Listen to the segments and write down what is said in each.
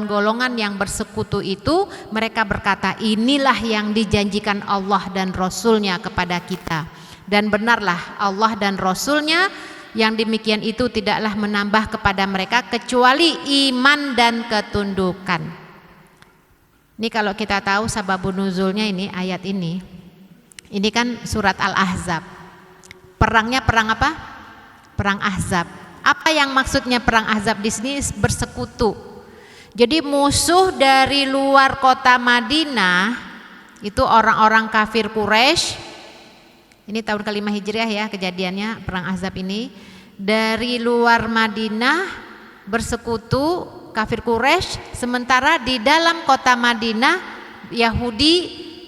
golongan yang bersekutu itu, mereka berkata, inilah yang dijanjikan Allah dan Rasulnya kepada kita. Dan benarlah Allah dan Rasulnya yang demikian itu tidaklah menambah kepada mereka kecuali iman dan ketundukan. Ini kalau kita tahu sababun nuzulnya ini ayat ini kan surat Al-Ahzab. Perangnya perang apa? Perang Ahzab. Apa yang maksudnya perang Ahzab di sini? Bersekutu. Jadi musuh dari luar kota Madinah itu orang-orang kafir Quraisy. Ini tahun ke-5 Hijriah ya kejadiannya perang Ahzab ini. Dari luar Madinah bersekutu kafir Quraisy, sementara di dalam kota Madinah Yahudi,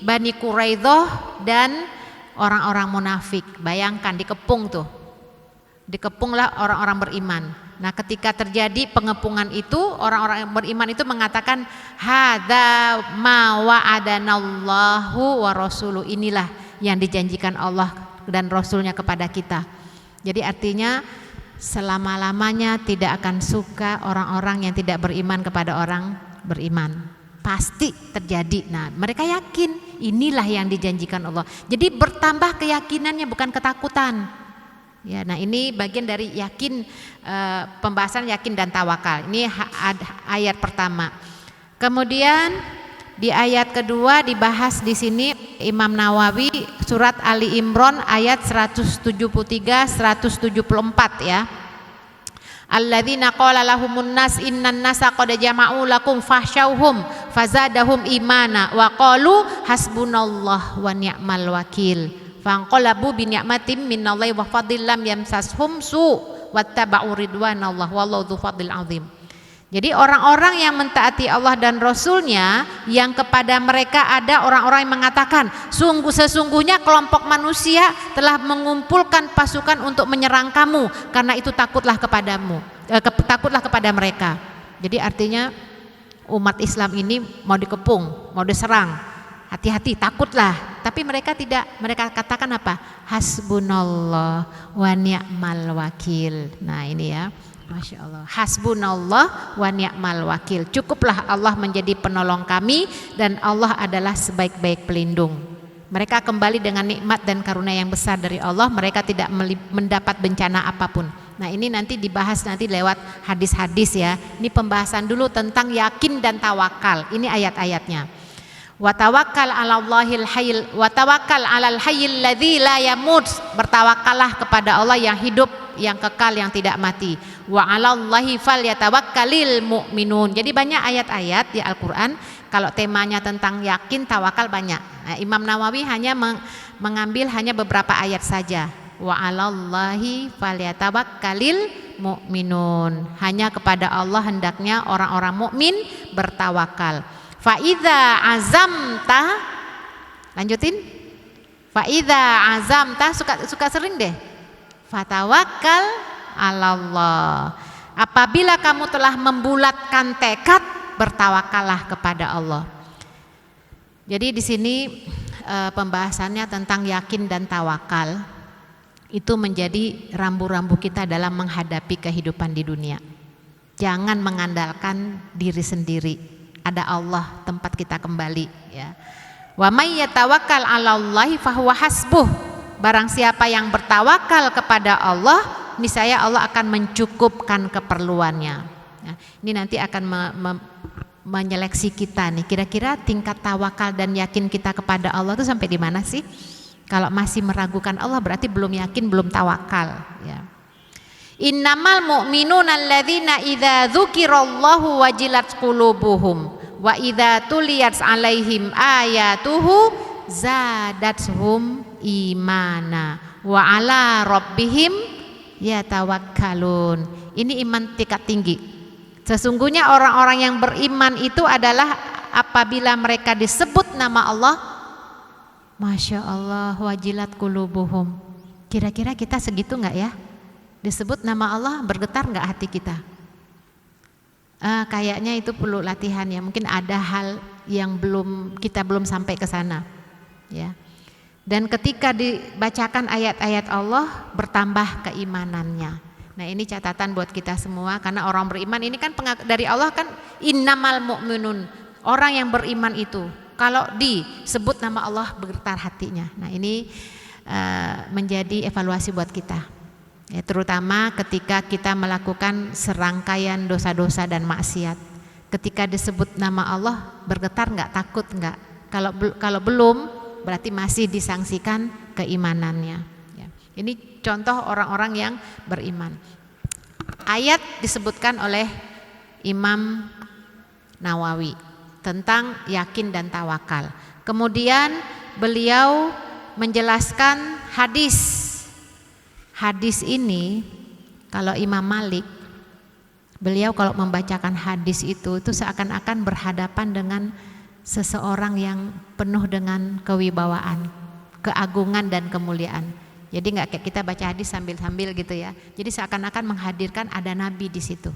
Bani Quraidah dan orang-orang munafik. Bayangkan dikepung tuh. Dikepunglah orang-orang beriman. Nah, ketika terjadi pengepungan itu, orang-orang yang beriman itu mengatakan hadza ma wa'adanallahu wa rasuluh. Inilah yang dijanjikan Allah dan Rasulnya kepada kita. Jadi artinya selama-lamanya tidak akan suka orang-orang yang tidak beriman kepada orang beriman. Pasti terjadi. Nah, mereka yakin inilah yang dijanjikan Allah. Jadi bertambah keyakinannya, bukan ketakutan. Ya, nah ini bagian dari yakin, pembahasan yakin dan tawakal. Ini ayat pertama. Kemudian di ayat kedua dibahas di sini Imam Nawawi surat Ali Imran ayat 173 174 ya. Alladzina qala lahumun nas innan nasa qad jama'u lakum fahsyauhum fazadahum imana wa qalu hasbunallah wa ni'mal wakil fanqalabu bi ni'matin minallahi wa fadlin lam yamsashum su wattaba'u ridwanallah wallahu dzu fadlil azim. Jadi orang-orang yang mentaati Allah dan Rasulnya, yang kepada mereka ada orang-orang yang mengatakan sesungguhnya kelompok manusia telah mengumpulkan pasukan untuk menyerang kamu, karena itu takutlah kepadamu, takutlah kepada mereka. Jadi artinya umat Islam ini mau dikepung, mau diserang, hati-hati, takutlah. Tapi mereka tidak, mereka katakan apa? Hasbunallah wa ni'mal wakil. Nah ini ya, Masya Allah, hasbunallah wa ni'mal wakil. Cukuplah Allah menjadi penolong kami dan Allah adalah sebaik-baik pelindung. Mereka kembali dengan nikmat dan karunia yang besar dari Allah. Mereka tidak mendapat bencana apapun. Nah ini nanti dibahas nanti lewat hadis-hadis ya. Ini pembahasan dulu tentang yakin dan tawakal. Ini ayat-ayatnya. Wa tawakkal 'alallahil hayyil wa tawakkal 'alal hayyil ladzi la yamut. Bertawakallah kepada Allah yang hidup, yang kekal, yang tidak mati. Wa 'alallahi falyatawakkalil mu'minun. Jadi banyak ayat-ayat di Al-Qur'an kalau temanya tentang yakin tawakal banyak. Nah, Imam Nawawi hanya mengambil hanya beberapa ayat saja. Wa 'alallahi falyatawakkalil mu'minun. Hanya kepada Allah hendaknya orang-orang mukmin bertawakal. Fa idza azamta, lanjutin. Fa idza azamta, suka sering deh. Fatawakkal 'alallah. Apabila kamu telah membulatkan tekad, bertawakallah kepada Allah. Jadi di sini pembahasannya tentang yakin dan tawakal itu menjadi rambu-rambu kita dalam menghadapi kehidupan di dunia. Jangan mengandalkan diri sendiri. Ada Allah tempat kita kembali ya. Wa may yatawakkal 'alallahi fahuwa hasbuh. Barang siapa yang bertawakal kepada Allah, niscaya Allah akan mencukupkan keperluannya. Nah, ini nanti akan menyeleksi kita nih. Kira-kira tingkat tawakal dan yakin kita kepada Allah itu sampai di mana sih? Kalau masih meragukan Allah berarti belum yakin, belum tawakal. Ya. Innamal mu'minuna alladzina idza dzukirallahu wajilat qulubuhum wa idza tuliyat 'alaihim ayatuhu zadatuhum imana wa 'ala rabbihim yatawakkalun. Ini iman tingkat tinggi. Sesungguhnya orang-orang yang beriman itu adalah apabila mereka disebut nama Allah, Masya Allah, wajilat qulubuhum. Kira-kira kita segitu enggak ya? Disebut nama Allah bergetar nggak hati kita? Kayaknya itu perlu latihan ya. Mungkin ada hal yang kita belum sampai ke sana. Ya. Dan ketika dibacakan ayat-ayat Allah bertambah keimanannya. Nah, ini catatan buat kita semua, karena orang beriman ini kan dari Allah kan, innamal mu'minun, orang yang beriman itu kalau disebut nama Allah bergetar hatinya. Nah, ini menjadi evaluasi buat kita, ya, terutama ketika kita melakukan serangkaian dosa-dosa dan maksiat. Ketika disebut nama Allah bergetar nggak, takut nggak? Kalau belum, berarti masih disangsikan keimanannya. Ya. Ini contoh orang-orang yang beriman. Ayat disebutkan oleh Imam Nawawi tentang yakin dan tawakal. Kemudian beliau menjelaskan hadis. Hadis ini kalau Imam Malik, beliau kalau membacakan hadis itu seakan-akan berhadapan dengan seseorang yang penuh dengan kewibawaan, keagungan dan kemuliaan. Jadi nggak kayak kita baca hadis sambil-sambil gitu ya. Jadi seakan-akan menghadirkan ada Nabi di situ.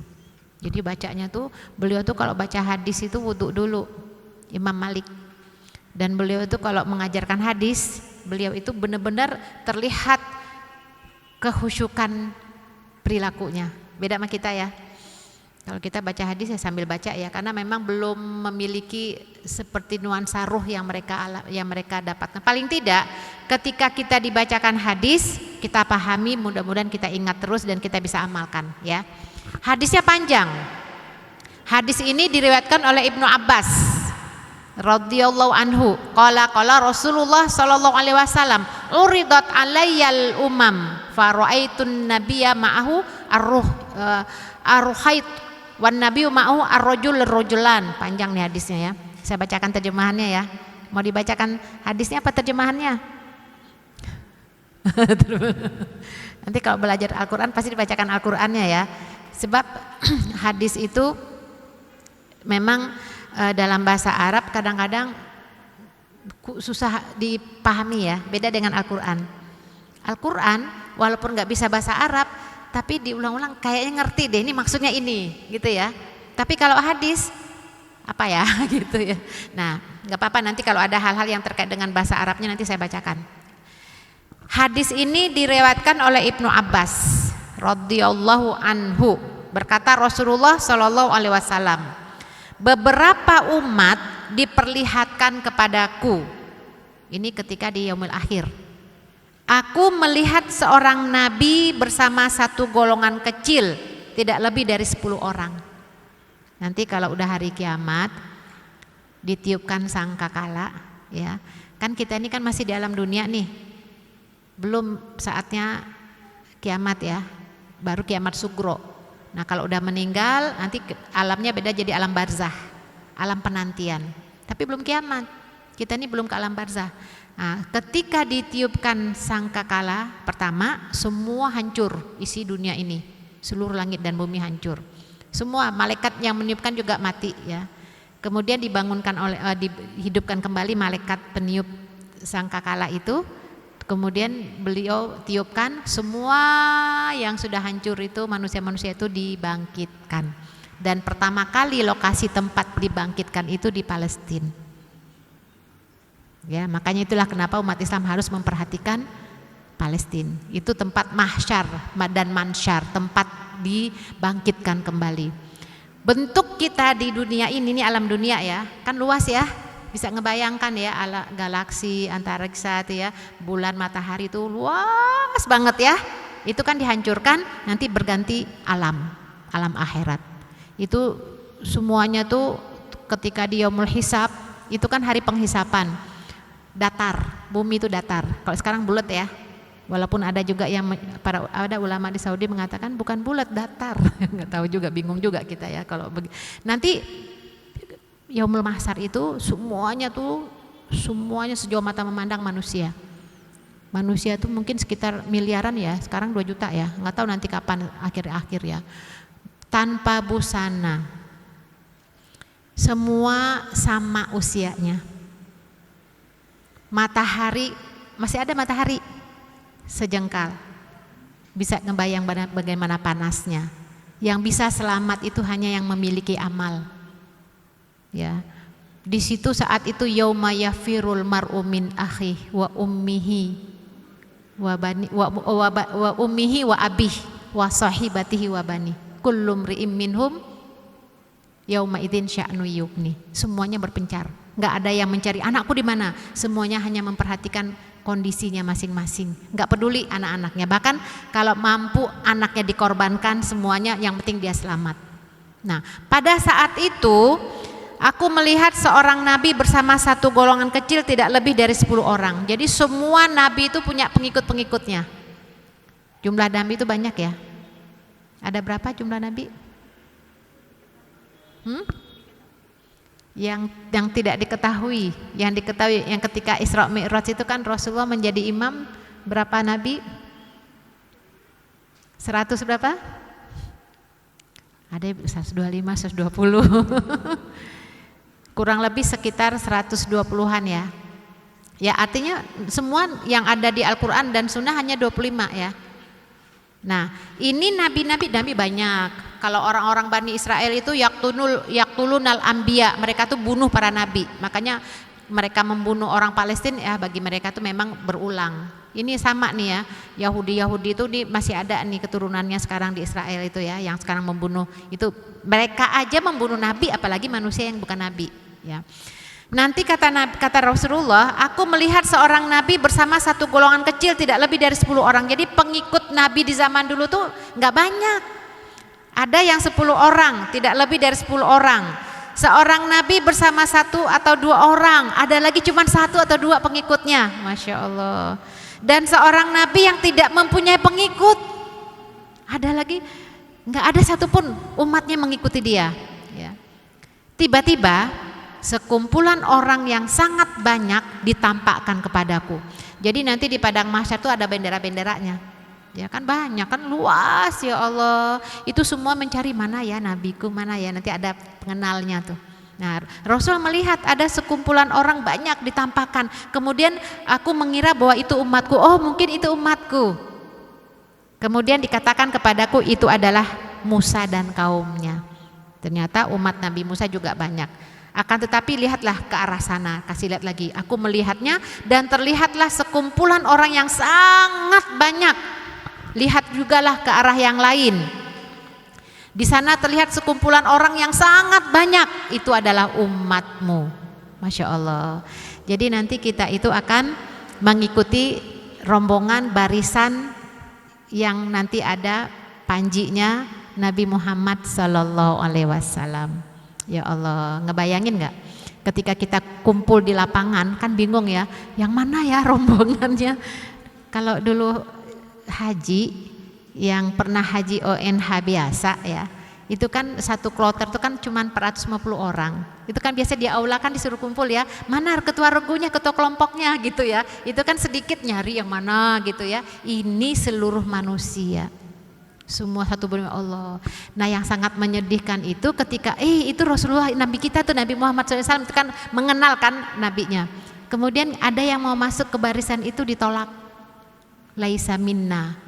Jadi bacanya tuh, beliau tuh kalau baca hadis itu wudhu dulu, Imam Malik. Dan beliau itu kalau mengajarkan hadis, beliau itu benar-benar terlihat kehusyukan perilakunya. Beda sama kita ya. Kalau kita baca hadis ya sambil baca ya, karena memang belum memiliki seperti nuansa ruh yang mereka dapatkan. Paling tidak ketika kita dibacakan hadis, kita pahami, mudah-mudahan kita ingat terus dan kita bisa amalkan ya. Hadisnya panjang. Hadis ini diriwayatkan oleh Ibnu Abbas radhiyallahu anhu. Qala Rasulullah sallallahu alaihi wasallam, uridat alayyal umam fa ra'aitun nabiyya ma'ahu arruhait wan nabiyyu ma'ahu ar-rajulan. Panjang nih hadisnya ya. Saya bacakan terjemahannya ya. Mau dibacakan hadisnya apa terjemahannya? Nanti kalau belajar Al-Qur'an pasti dibacakan Al-Qur'annya ya. Sebab hadis itu memang dalam bahasa Arab kadang-kadang susah dipahami ya, beda dengan Al-Qur'an. Al-Qur'an walaupun nggak bisa bahasa Arab, tapi diulang-ulang kayaknya ngerti deh, ini maksudnya ini gitu ya. Tapi kalau hadis apa ya gitu ya. Nah, nggak apa-apa, nanti kalau ada hal-hal yang terkait dengan bahasa Arabnya nanti saya bacakan. Hadis ini diriwayatkan oleh Ibnu Abbas radhiyallahu anhu, berkata Rasulullah sallallahu alaihi wasallam, beberapa umat diperlihatkan kepadaku. Ini ketika di yaumil akhir. Aku melihat seorang nabi bersama satu golongan kecil, tidak lebih dari 10 orang. Nanti kalau udah hari kiamat, ditiupkan sangkakala, ya. Kan kita ini kan masih di alam dunia nih. Belum saatnya kiamat ya. Baru kiamat sugro. Nah, kalau udah meninggal nanti alamnya beda, jadi alam barzah, alam penantian. Tapi belum kiamat. Kita ini belum ke alam barzah. Nah, ketika ditiupkan sangkakala pertama, semua hancur isi dunia ini, seluruh langit dan bumi hancur. Semua malaikat yang meniupkan juga mati ya. Kemudian dihidupkan kembali malaikat peniup sangkakala itu. Kemudian beliau tiupkan, semua yang sudah hancur itu, manusia-manusia itu dibangkitkan. Dan pertama kali lokasi tempat dibangkitkan itu di Palestina. Ya, makanya itulah kenapa umat Islam harus memperhatikan Palestina. Itu tempat mahsyar dan mansyar, tempat dibangkitkan kembali. Bentuk kita di dunia ini alam dunia ya, kan luas ya. Bisa ngebayangkan ya, galaksi, antariksa itu ya, bulan, matahari itu luas banget ya. Itu kan dihancurkan, nanti berganti alam akhirat. Itu semuanya tuh ketika di yaumul hisab, itu kan hari penghisapan. Datar, bumi itu datar. Kalau sekarang bulat ya. Walaupun ada juga yang ada ulama di Saudi mengatakan bukan bulat, datar. Nggak tahu juga, bingung juga kita ya kalau nanti yaumul mahsyar itu semuanya sejauh mata memandang manusia. Manusia itu mungkin sekitar miliaran ya, sekarang 2 juta ya. Nggak tahu nanti kapan akhir ya. Tanpa busana. Semua sama usianya. Matahari, masih ada matahari sejengkal, bisa ngebayang bagaimana panasnya. Yang bisa selamat itu hanya yang memiliki amal. Ya, di situ saat itu yauma yafirul mar'u min akhihi wa ummihi wa ummihi wa abih wa sahibatihi wa bani. Kullum ri'im minhum yauma idzin sya'nu yughni. Semuanya berpencar. Enggak ada yang mencari anakku di mana. Semuanya hanya memperhatikan kondisinya masing-masing. Enggak peduli anak-anaknya. Bahkan kalau mampu anaknya dikorbankan, semuanya yang penting dia selamat. Nah, pada saat itu aku melihat seorang nabi bersama satu golongan kecil tidak lebih dari 10 orang. Jadi semua nabi itu punya pengikut-pengikutnya. Jumlah nabi itu banyak ya. Ada berapa jumlah nabi? Yang tidak diketahui, yang ketika Isra Mi'raj itu kan Rasulullah menjadi imam berapa nabi? 100 berapa? Ada 125, 120. Kurang lebih sekitar 120-an ya. Ya artinya semua yang ada di Al-Quran dan Sunnah hanya 25 ya. Nah ini nabi-nabi banyak. Kalau orang-orang Bani Israel itu yaktulunal anbiya, mereka tuh bunuh para nabi. Makanya mereka membunuh orang Palestina ya, bagi mereka tuh memang berulang. Ini sama nih ya, Yahudi itu masih ada nih keturunannya sekarang di Israel itu ya, yang sekarang membunuh itu. Mereka aja membunuh nabi, apalagi manusia yang bukan nabi ya. Nanti kata Rasulullah, aku melihat seorang nabi bersama satu golongan kecil tidak lebih dari 10 orang. Jadi pengikut nabi di zaman dulu tuh nggak banyak. Ada yang 10 orang, tidak lebih dari 10 orang. Seorang nabi bersama 1 atau 2 orang, ada lagi cuma 1 atau 2 pengikutnya. Masya Allah. Dan seorang nabi yang tidak mempunyai pengikut, ada lagi nggak ada satupun umatnya mengikuti dia ya. Tiba-tiba sekumpulan orang yang sangat banyak ditampakkan kepadaku. Jadi nanti di padang mahsyar itu ada bendera-benderanya ya kan, banyak kan, luas ya Allah. Itu semua mencari mana ya nabiku, mana ya, nanti ada pengenalnya tuh. Nah Rasul melihat ada sekumpulan orang banyak ditampakkan. Kemudian aku mengira bahwa itu umatku. Oh mungkin itu umatku. Kemudian dikatakan kepadaku itu adalah Musa dan kaumnya. Ternyata umat Nabi Musa juga banyak. Akan tetapi lihatlah ke arah sana, kasih lihat lagi. Aku melihatnya dan terlihatlah sekumpulan orang yang sangat banyak. Lihat jugalah ke arah yang lain. Di sana terlihat sekumpulan orang yang sangat banyak. Itu adalah umatmu. Masya Allah. Jadi nanti kita itu akan mengikuti rombongan barisan yang nanti ada panjinya Nabi Muhammad Sallallahu Alaihi Wasallam. Ya Allah, ngebayangin nggak? Ketika kita kumpul di lapangan kan bingung ya, yang mana ya rombongannya? Kalau dulu haji, yang pernah haji ONH biasa ya, itu kan satu kloter itu kan cuma 450 orang. Itu kan biasa di aula kan disuruh kumpul ya, mana ketua regunya, ketua kelompoknya gitu ya. Itu kan sedikit nyari yang mana gitu ya. Ini seluruh manusia, semua satu bersama Allah. Nah yang sangat menyedihkan itu ketika itu Rasulullah, Nabi kita tuh Nabi Muhammad SAW itu kan mengenalkan nabinya. Kemudian ada yang mau masuk ke barisan itu ditolak. Laisa minna.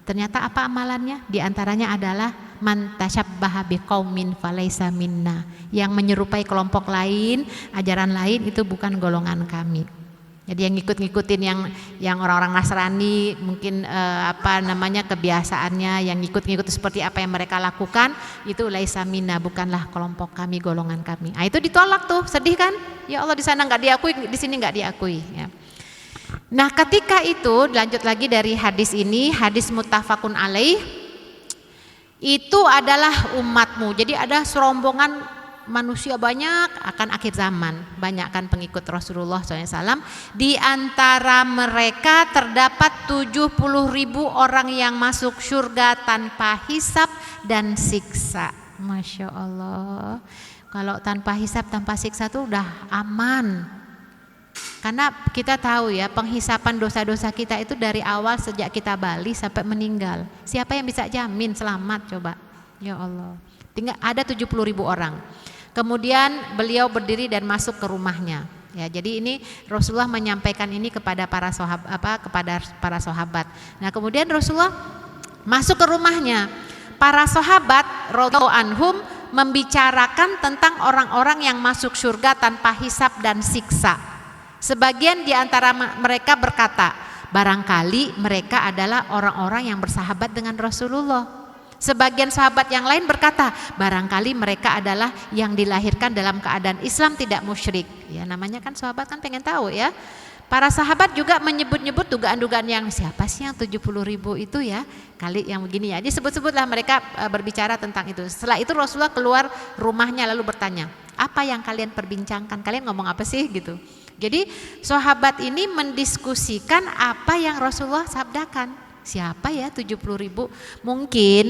Ternyata apa amalannya? Di antaranya adalah man tasyabbaha biqaumin falaisa minna. Yang menyerupai kelompok lain, ajaran lain itu bukan golongan kami. Jadi yang ngikut-ngikutin yang orang-orang Nasrani mungkin kebiasaannya, yang ngikut-ngikut seperti apa yang mereka lakukan, itu laisa minna, bukanlah kelompok kami, golongan kami. Nah, itu ditolak tuh, sedih kan? Ya Allah, di sana nggak diakui, di sini nggak diakui ya. Nah, ketika itu lanjut lagi dari hadis ini, hadis muttafaqun alaih, itu adalah umatmu. Jadi ada serombongan manusia banyak akan akhir zaman, banyak kan pengikut Rasulullah SAW. Di antara mereka terdapat 70.000 orang yang masuk surga tanpa hisab dan siksa. Masya Allah. Kalau tanpa hisab, tanpa siksa itu udah aman. Karena kita tahu ya, penghisapan dosa-dosa kita itu dari awal sejak kita balik sampai meninggal. Siapa yang bisa jamin selamat coba? Ya Allah. Tinggal ada 70.000 orang. Kemudian beliau berdiri dan masuk ke rumahnya. Ya, jadi ini Rasulullah menyampaikan ini kepada para sahabat, Nah, kemudian Rasulullah masuk ke rumahnya. Para sahabat radhiyallahu anhum membicarakan tentang orang-orang yang masuk surga tanpa hisab dan siksa. Sebagian di antara mereka berkata, barangkali mereka adalah orang-orang yang bersahabat dengan Rasulullah. Sebagian sahabat yang lain berkata, barangkali mereka adalah yang dilahirkan dalam keadaan Islam tidak musyrik. Ya namanya kan sahabat kan pengen tahu ya. Para sahabat juga menyebut-nyebut dugaan-dugaan yang siapa sih yang 70.000 itu ya, kali yang begini ya. Disebut-sebutlah mereka berbicara tentang itu. Setelah itu Rasulullah keluar rumahnya lalu bertanya, apa yang kalian perbincangkan? Kalian ngomong apa sih gitu. Jadi sahabat ini mendiskusikan apa yang Rasulullah sabdakan. Siapa ya 70.000? Mungkin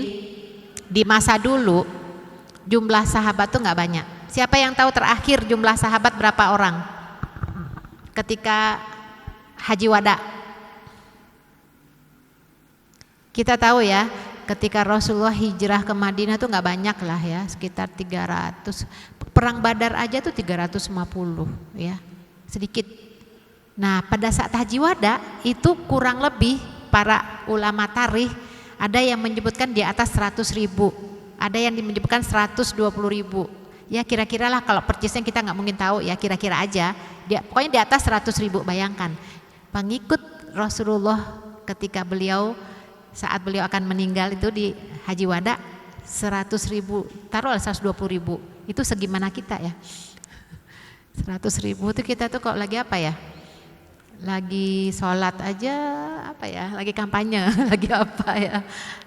di masa dulu jumlah sahabat tuh nggak banyak. Siapa yang tahu terakhir jumlah sahabat berapa orang? Ketika Haji Wada. Kita tahu ya, ketika Rasulullah hijrah ke Madinah tuh nggak banyak lah ya, sekitar 300. Perang Badar aja tuh 350 ya, sedikit. Nah pada saat Haji Wada itu kurang lebih para ulama tarikh ada yang menyebutkan di atas 100.000, ada yang menyebutkan 120.000. Ya kira-kira lah, kalau persisnya kita nggak mungkin tahu ya, kira-kira aja. Pokoknya di atas 100.000. Bayangkan pengikut Rasulullah ketika saat beliau akan meninggal itu di Haji Wada 100.000, taruhlah 120.000. Itu segimana kita ya? 100.000 itu kita tuh kok lagi apa ya? Lagi sholat aja apa ya? Lagi kampanye, lagi apa ya?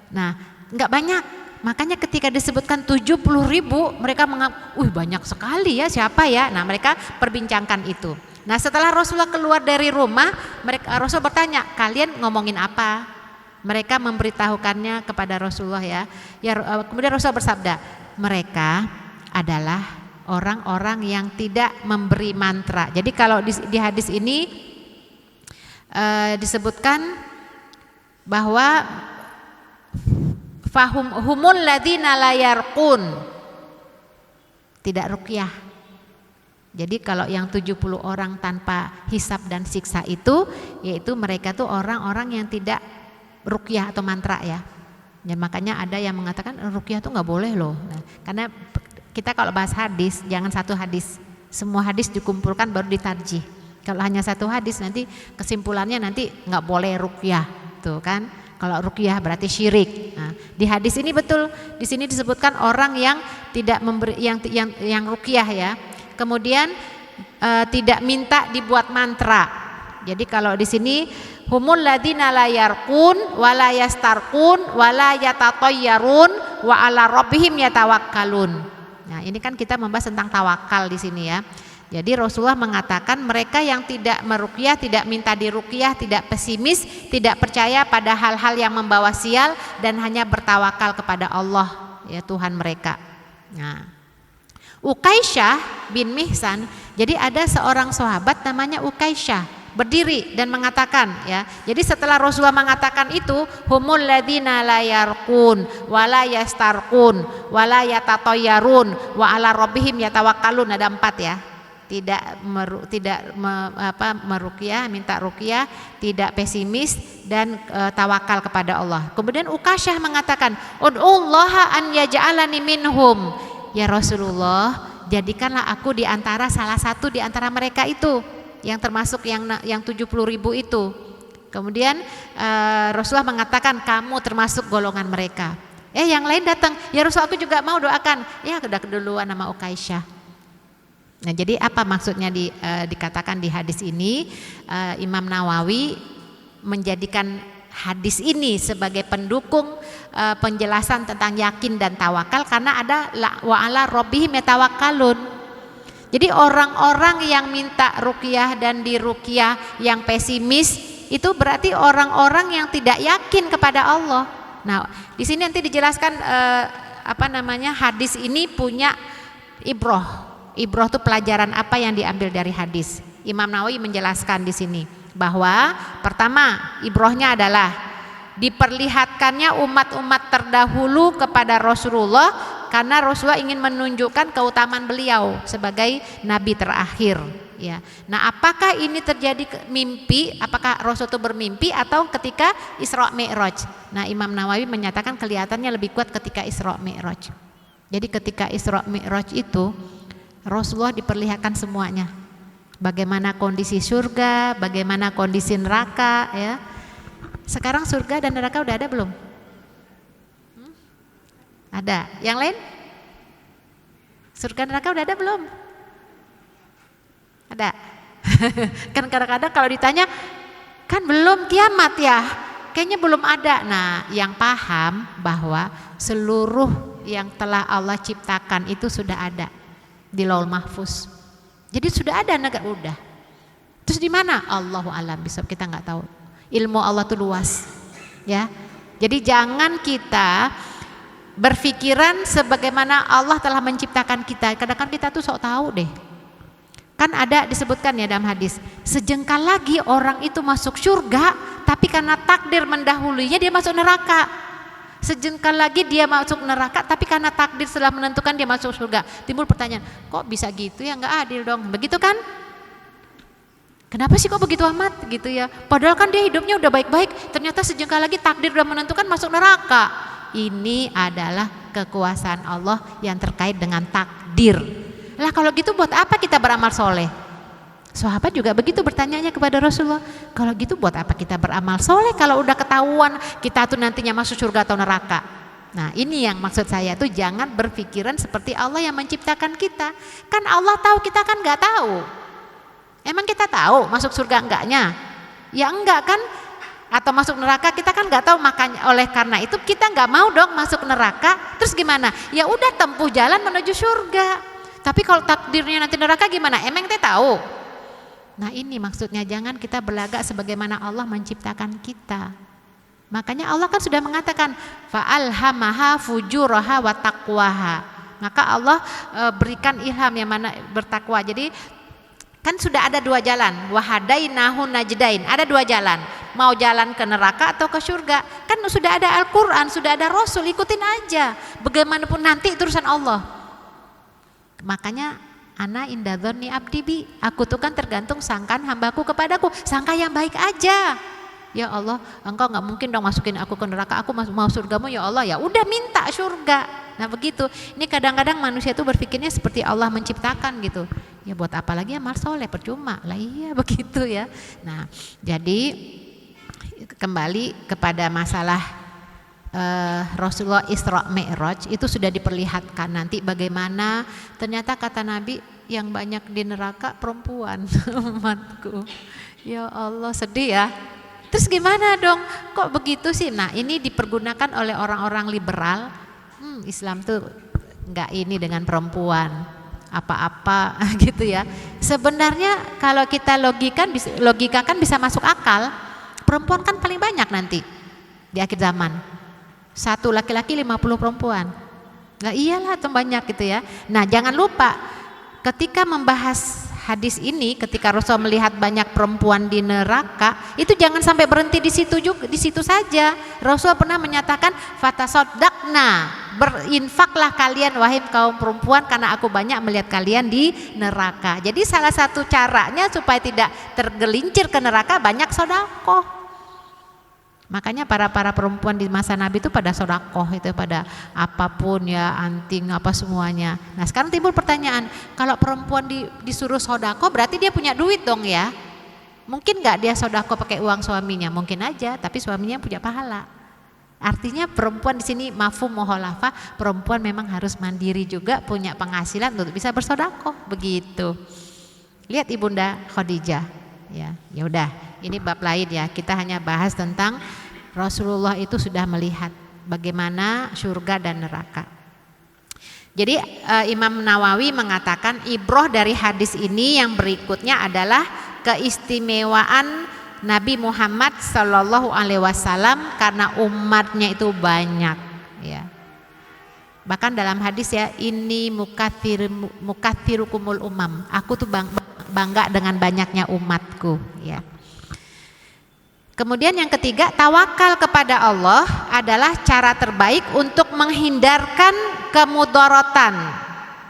Nah nggak banyak. Makanya ketika disebutkan 70.000 mereka menganggap, banyak sekali ya, siapa ya? Nah mereka perbincangkan itu. Nah setelah Rasulullah keluar dari rumah, Rasul bertanya, kalian ngomongin apa? Mereka memberitahukannya kepada Rasulullah ya. Kemudian Rasul bersabda, mereka adalah orang-orang yang tidak memberi mantra. Jadi kalau di hadis ini disebutkan bahwa humul ladzina la yarqun, tidak ruqyah. Jadi kalau yang 70 orang tanpa hisab dan siksa itu, yaitu mereka tuh orang-orang yang tidak ruqyah atau mantra ya. Dan makanya ada yang mengatakan ruqyah tuh nggak boleh loh. Nah, karena kita kalau bahas hadis jangan satu hadis, semua hadis dikumpulkan baru ditarjih. Kalau hanya satu hadis nanti kesimpulannya nanti nggak boleh ruqyah, tuh kan? Kalau ruqyah berarti syirik. Nah, di hadis ini betul, di sini disebutkan orang yang tidak memberi, yang ruqyah ya. Kemudian tidak minta dibuat mantra. Jadi kalau di sini humul ladzina la yarqun wa la yastarqun wa la yatatayyarun wa ala rabbihim yatawakkalun. Nah, ini kan kita membahas tentang tawakal di sini ya. Jadi Rasulullah mengatakan mereka yang tidak meruqyah, tidak minta diruqyah, tidak pesimis, tidak percaya pada hal-hal yang membawa sial dan hanya bertawakal kepada Allah ya Tuhan mereka. Nah, Ukaisyah bin Mihsan, jadi ada seorang sahabat namanya Ukaisyah berdiri dan mengatakan ya. Jadi setelah Rasulullah mengatakan itu, humul ladzina la yarqun wa la yastarqun wa la yatatayyarun wa ala rabbihim yatawakkalun, ada 4 ya. Tidak meruqyah, minta ruqyah, tidak pesimis dan tawakal kepada Allah. Kemudian Ukaisyah mengatakan, ud'ullaha an yaj'alani minhum. Ya Rasulullah, jadikanlah aku di antara salah satu di antara mereka itu, yang termasuk yang 70.000 itu. Kemudian Rasulullah mengatakan kamu termasuk golongan mereka. Yang lain datang, ya Rasul aku juga mau doakan. Ya udah keduluan nama Ukaisyah. Nah jadi apa maksudnya dikatakan di hadis ini? Imam Nawawi menjadikan hadis ini sebagai pendukung penjelasan tentang yakin dan tawakal, karena ada wa ala rabbihim yatawakkalun. Jadi orang-orang yang minta ruqyah dan diruqyah yang pesimis itu berarti orang-orang yang tidak yakin kepada Allah. Nah di sini nanti dijelaskan hadis ini punya ibroh. Ibroh itu pelajaran apa yang diambil dari hadis. Imam Nawawi menjelaskan di sini bahwa pertama ibrohnya adalah diperlihatkannya umat-umat terdahulu kepada Rasulullah karena Rasulullah ingin menunjukkan keutamaan beliau sebagai nabi terakhir ya. Nah, apakah ini terjadi mimpi? Apakah Rasul itu bermimpi atau ketika Isra Mi'raj? Nah, Imam Nawawi menyatakan kelihatannya lebih kuat ketika Isra Mi'raj. Jadi ketika Isra Mi'raj itu Rasulullah diperlihatkan semuanya, bagaimana kondisi surga, bagaimana kondisi neraka ya. Sekarang surga dan neraka udah ada belum? Ada. Yang lain? Surga neraka udah ada belum? Ada. Kan kadang-kadang kalau ditanya, kan belum kiamat ya, kayaknya belum ada. Nah, yang paham bahwa seluruh yang telah Allah ciptakan itu sudah ada di Laul Mahfuz. Jadi sudah ada negara udah. Terus di mana? Allahu alam, bisa kita nggak tahu. Ilmu Allah tuh luas, ya. Jadi jangan kita berpikiran sebagaimana Allah telah menciptakan kita. Kadang-kadang kita tuh sok tahu deh. Kan ada disebutkan ya dalam hadis, sejengkal lagi orang itu masuk surga, tapi karena takdir mendahulunya dia masuk neraka. Sejengkal lagi dia masuk neraka, tapi karena takdir setelah menentukan dia masuk surga. Timbul pertanyaan, kok bisa gitu ya, nggak adil dong. Begitu kan? Kenapa sih kok begitu amat gitu ya? Padahal kan dia hidupnya udah baik-baik, ternyata sejengkal lagi takdir udah menentukan masuk neraka. Ini adalah kekuasaan Allah yang terkait dengan takdir. Lah kalau gitu buat apa kita beramal soleh? Sahabat juga begitu bertanyanya kepada Rasulullah. Kalau gitu buat apa kita beramal soleh kalau udah ketahuan kita tuh nantinya masuk surga atau neraka? Nah ini yang maksud saya tuh, jangan berpikiran seperti Allah yang menciptakan kita. Kan Allah tahu, kita kan nggak tahu. Emang kita tahu masuk surga enggaknya? Ya enggak kan? Atau masuk neraka kita kan nggak tahu, makanya oleh karena itu kita nggak mau dong masuk neraka. Terus gimana? Ya udah tempuh jalan menuju surga. Tapi kalau takdirnya nanti neraka gimana? Emang kita tahu? Nah ini maksudnya, jangan kita berlagak sebagaimana Allah menciptakan kita. Makanya Allah kan sudah mengatakan fa'alhamaha fujuraha wa taqwaha. Maka Allah berikan ilham yang mana bertakwa. Jadi kan sudah ada dua jalan, wahadainahu najdain, ada dua jalan, mau jalan ke neraka atau ke surga. Kan sudah ada Al-Quran, sudah ada Rasul, ikutin aja. Bagaimanapun nanti itu urusan Allah. Makanya ana indadzonni abdi bi, aku tuh kan tergantung sangkaan hambaku kepadaku, sangka yang baik aja. Ya Allah, engkau nggak mungkin dong masukin aku ke neraka, aku mau surgamu ya Allah, ya udah minta surga. Nah begitu. Ini kadang-kadang manusia itu berpikirnya seperti Allah menciptakan gitu. Ya buat apa lagi amal soleh, percuma lah, iya begitu ya. Nah jadi kembali kepada masalah Rasulullah Isra Mi'raj, itu sudah diperlihatkan nanti bagaimana ternyata kata Nabi yang banyak di neraka perempuan. Umatku, ya Allah sedih ya. Terus gimana dong, kok begitu sih? Nah ini dipergunakan oleh orang-orang liberal. Islam tuh nggak ini dengan perempuan apa-apa gitu ya. Sebenarnya kalau kita logikakan bisa masuk akal. Perempuan kan paling banyak nanti di akhir zaman. Satu laki-laki 50 perempuan. Nah iyalah tuh banyak gitu ya. Nah jangan lupa ketika membahas hadis ini, ketika Rasul melihat banyak perempuan di neraka, itu jangan sampai berhenti di situ juga, di situ saja. Rasul pernah menyatakan fatasaddaqna, berinfaklah kalian wahai kaum perempuan karena aku banyak melihat kalian di neraka. Jadi salah satu caranya supaya tidak tergelincir ke neraka, banyak sedekah. Makanya para perempuan di masa Nabi itu pada sedekah, itu pada apapun ya, anting apa semuanya. Nah sekarang timbul pertanyaan, kalau perempuan disuruh sedekah berarti dia punya duit dong ya? Mungkin nggak dia sedekah pakai uang suaminya? Mungkin aja, tapi suaminya punya pahala. Artinya perempuan di sini mafhum mukhalafa, perempuan memang harus mandiri juga, punya penghasilan untuk bisa bersedekah, begitu. Lihat Ibunda Khadijah, ya udah. Ini bab lain ya, kita hanya bahas tentang Rasulullah itu sudah melihat bagaimana surga dan neraka. Jadi Imam Nawawi mengatakan ibroh dari hadis ini yang berikutnya adalah keistimewaan Nabi Muhammad Sallallahu Alaihi Wasallam karena umatnya itu banyak ya. Bahkan dalam hadis ya, ini mukatsirukumul umam, aku tuh bangga dengan banyaknya umatku ya. Kemudian yang ketiga, tawakal kepada Allah adalah cara terbaik untuk menghindarkan kemudaratan.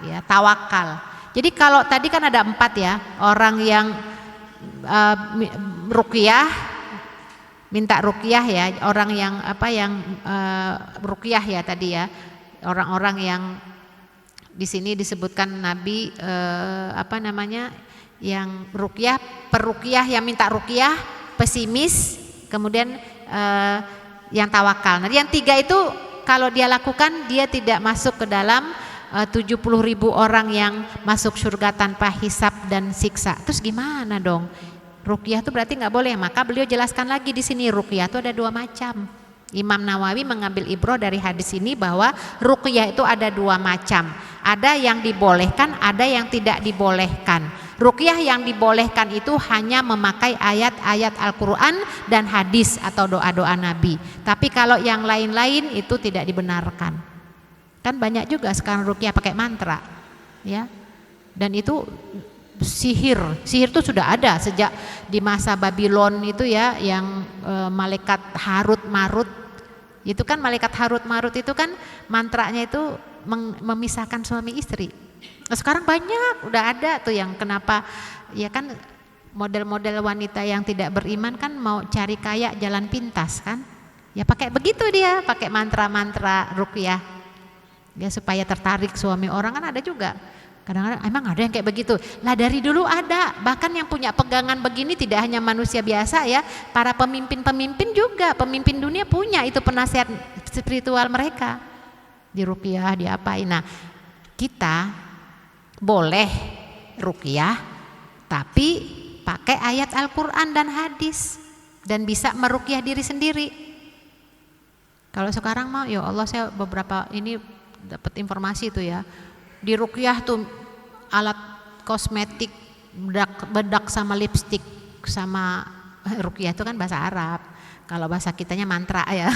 Ya, tawakal. Jadi kalau tadi kan ada 4 ya, orang yang ruqyah, minta ruqyah ya, orang yang ruqyah ya tadi ya, orang-orang yang di sini disebutkan Nabi yang ruqyah, peruqyah yang minta ruqyah, pesimis, kemudian yang tawakal. Nah yang 3 itu kalau dia lakukan dia tidak masuk ke dalam 70.000 orang yang masuk surga tanpa hisab dan siksa. Terus gimana dong? Ruqyah itu berarti nggak boleh. Maka beliau jelaskan lagi di sini, ruqyah itu ada 2 macam. Imam Nawawi mengambil ibrah dari hadis ini bahwa ruqyah itu ada 2 macam. Ada yang dibolehkan, ada yang tidak dibolehkan. Ruqyah yang dibolehkan itu hanya memakai ayat-ayat Al-Quran dan hadis atau doa-doa Nabi. Tapi kalau yang lain-lain itu tidak dibenarkan. Kan banyak juga sekarang ruqyah pakai mantra, ya. Dan itu sihir itu sudah ada sejak di masa Babylon itu ya, yang malaikat Harut Marut itu kan, malaikat Harut Marut itu kan mantranya itu memisahkan suami istri. Nah, sekarang banyak udah ada tuh yang kenapa ya kan, model-model wanita yang tidak beriman kan mau cari kaya jalan pintas kan, ya pakai begitu, dia pakai mantra-mantra ruqyah ya supaya tertarik suami orang, kan ada juga. Kadang-kadang emang ada yang kayak begitu lah, dari dulu ada. Bahkan yang punya pegangan begini tidak hanya manusia biasa ya, para pemimpin-pemimpin juga, pemimpin dunia punya itu penasihat spiritual mereka, di ruqyah, diapain. Nah, kita boleh ruqyah tapi pakai ayat Al-Quran dan hadis, dan bisa meruqyah diri sendiri. Kalau sekarang mah ya Allah, saya beberapa ini dapat informasi itu ya, di ruqyah tuh alat kosmetik, bedak sama lipstik sama ruqyah itu kan bahasa Arab. Kalau bahasa kitanya mantra ya.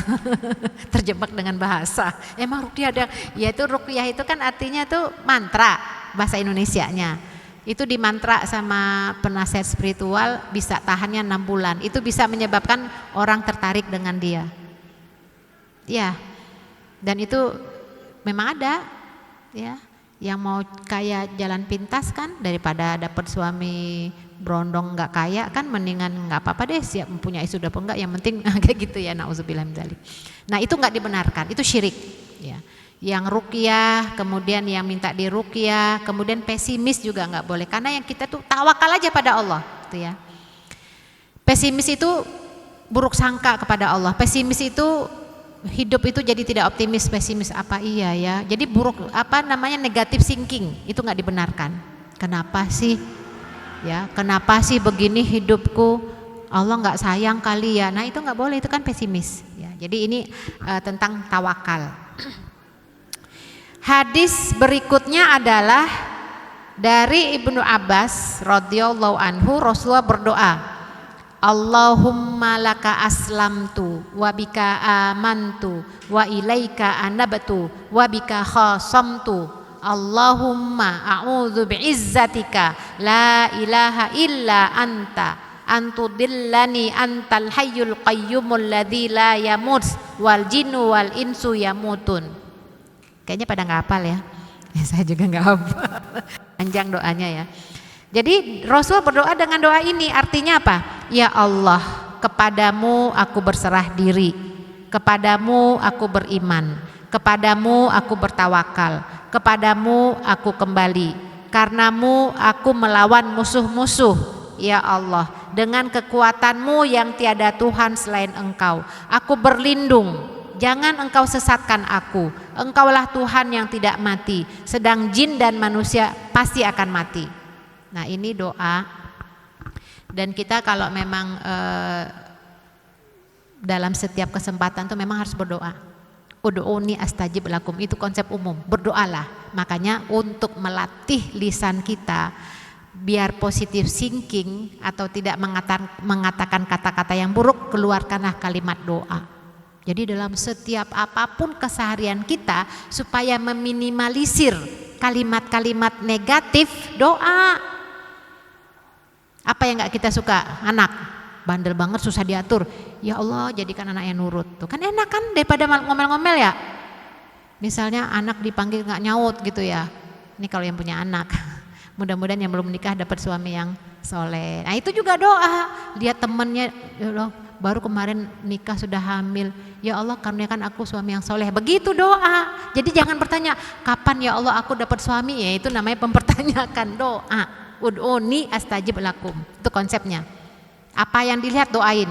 Terjebak dengan bahasa. Emang ruqyah ada, yaitu ruqyah itu kan artinya tuh mantra bahasa Indonesianya. Itu dimantra sama penasihat spiritual, bisa tahannya 6 bulan. Itu bisa menyebabkan orang tertarik dengan dia. Ya. Dan itu memang ada ya, yang mau kaya jalan pintas kan, daripada dapat suami berondong nggak kaya kan, mendingan nggak apa-apa deh, siap mempunyai sudah apa enggak, yang penting kayak gitu ya, nauzubillah min dzalik. Nah, itu nggak dibenarkan, itu syirik ya. Yang ruqyah, kemudian yang minta di ruqyah, kemudian pesimis juga nggak boleh, karena yang kita tuh tawakal aja pada Allah gitu ya. Pesimis itu buruk sangka kepada Allah. Pesimis itu hidup itu jadi tidak optimis, pesimis, apa iya ya, jadi buruk, apa namanya, negatif thinking, itu nggak dibenarkan. Kenapa sih ya, kenapa sih begini hidupku, Allah nggak sayang kali ya. Nah, itu nggak boleh, itu kan pesimis ya. Jadi ini tentang tawakal. Hadis berikutnya adalah dari Ibnu Abbas radhiyallahu anhu, Rasulullah berdoa, Allahumma laka aslamtu wa bika amantu wa ilaika anabtu wa bika khasamtu. Allahumma a'udzu bi'izzatika la ilaha illa anta antudillani antal hayyul qayyumul ladzi la yamut wal jinnu wal insu yamutun. Kayaknya pada nggak hafal ya. Saya juga nggak hafal. Panjang doanya ya. Jadi Rasul berdoa dengan doa ini, artinya apa? Ya Allah, kepadamu aku berserah diri, kepadamu aku beriman, kepadamu aku bertawakal, kepadamu aku kembali, karenamu aku melawan musuh-musuh. Ya Allah, dengan kekuatanmu yang tiada Tuhan selain Engkau, aku berlindung, jangan Engkau sesatkan aku. Engkaulah Tuhan yang tidak mati, sedang jin dan manusia pasti akan mati. Nah, ini doa, dan kita kalau memang dalam setiap kesempatan tuh memang harus berdoa. Ud'uni astajib lakum, itu konsep umum, berdoalah. Makanya untuk melatih lisan kita biar positif thinking atau tidak mengatakan kata-kata yang buruk, keluarkanlah kalimat doa. Jadi dalam setiap apapun keseharian kita, supaya meminimalisir kalimat-kalimat negatif, doa. Apa yang gak kita suka? Anak bandel banget, susah diatur, ya Allah jadikan anak yang nurut. Tuh kan enak kan, daripada ngomel-ngomel ya. Misalnya anak dipanggil gak nyaut gitu ya. Ini kalau yang punya anak. Mudah-mudahan yang belum menikah dapat suami yang soleh. Nah, itu juga doa. Lihat temennya, ya Allah, baru kemarin nikah sudah hamil, ya Allah karuniakan aku suami yang soleh. Begitu doa. Jadi jangan bertanya kapan ya Allah aku dapat suami, ya itu namanya mempertanyakan. Doa. Ud'uni astajib lakum, itu konsepnya. Apa yang dilihat doain.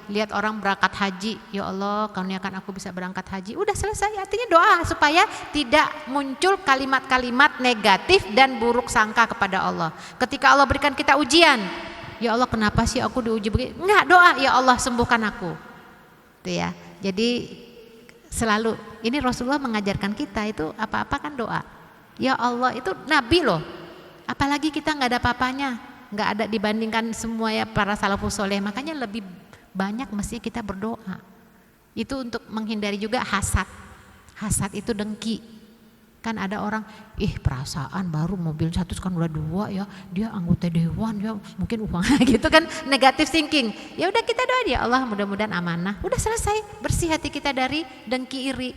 lihat orang berangkat haji, ya Allah karuniakan aku bisa berangkat haji, udah selesai. Artinya doa supaya tidak muncul kalimat-kalimat negatif dan buruk sangka kepada Allah. Ketika Allah berikan kita ujian, ya Allah kenapa sih aku diuji begini? Enggak, doa, ya Allah sembuhkan aku. Itu ya. Jadi selalu ini Rasulullah mengajarkan kita itu apa-apa kan doa. Ya Allah, itu Nabi loh. Apalagi kita nggak ada apa-apanya, nggak ada dibandingkan semua ya para salafus soleh. Makanya lebih banyak mesti kita berdoa. Itu untuk menghindari juga hasad. Hasad itu dengki. Kan ada orang, perasaan baru mobil satu kan udah 2 ya, dia anggota dewan ya, mungkin uangnya gitu kan, negatif thinking. Ya udah kita doa, ya Allah mudah-mudahan amanah. Udah selesai, bersih hati kita dari dengki iri.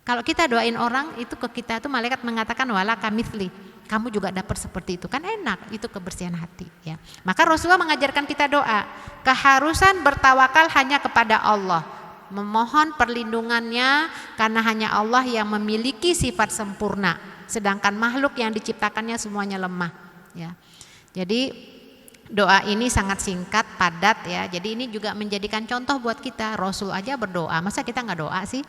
Kalau kita doain orang itu ke kita itu malaikat mengatakan wala kamitsli. Kamu juga dapat seperti itu, kan enak, itu kebersihan hati ya. Maka Rasulullah mengajarkan kita doa, keharusan bertawakal hanya kepada Allah, memohon perlindungannya karena hanya Allah yang memiliki sifat sempurna, sedangkan makhluk yang diciptakannya semuanya lemah ya. Jadi doa ini sangat singkat, padat ya. Jadi ini juga menjadikan contoh buat kita. Rasul aja berdoa, masa kita nggak doa sih?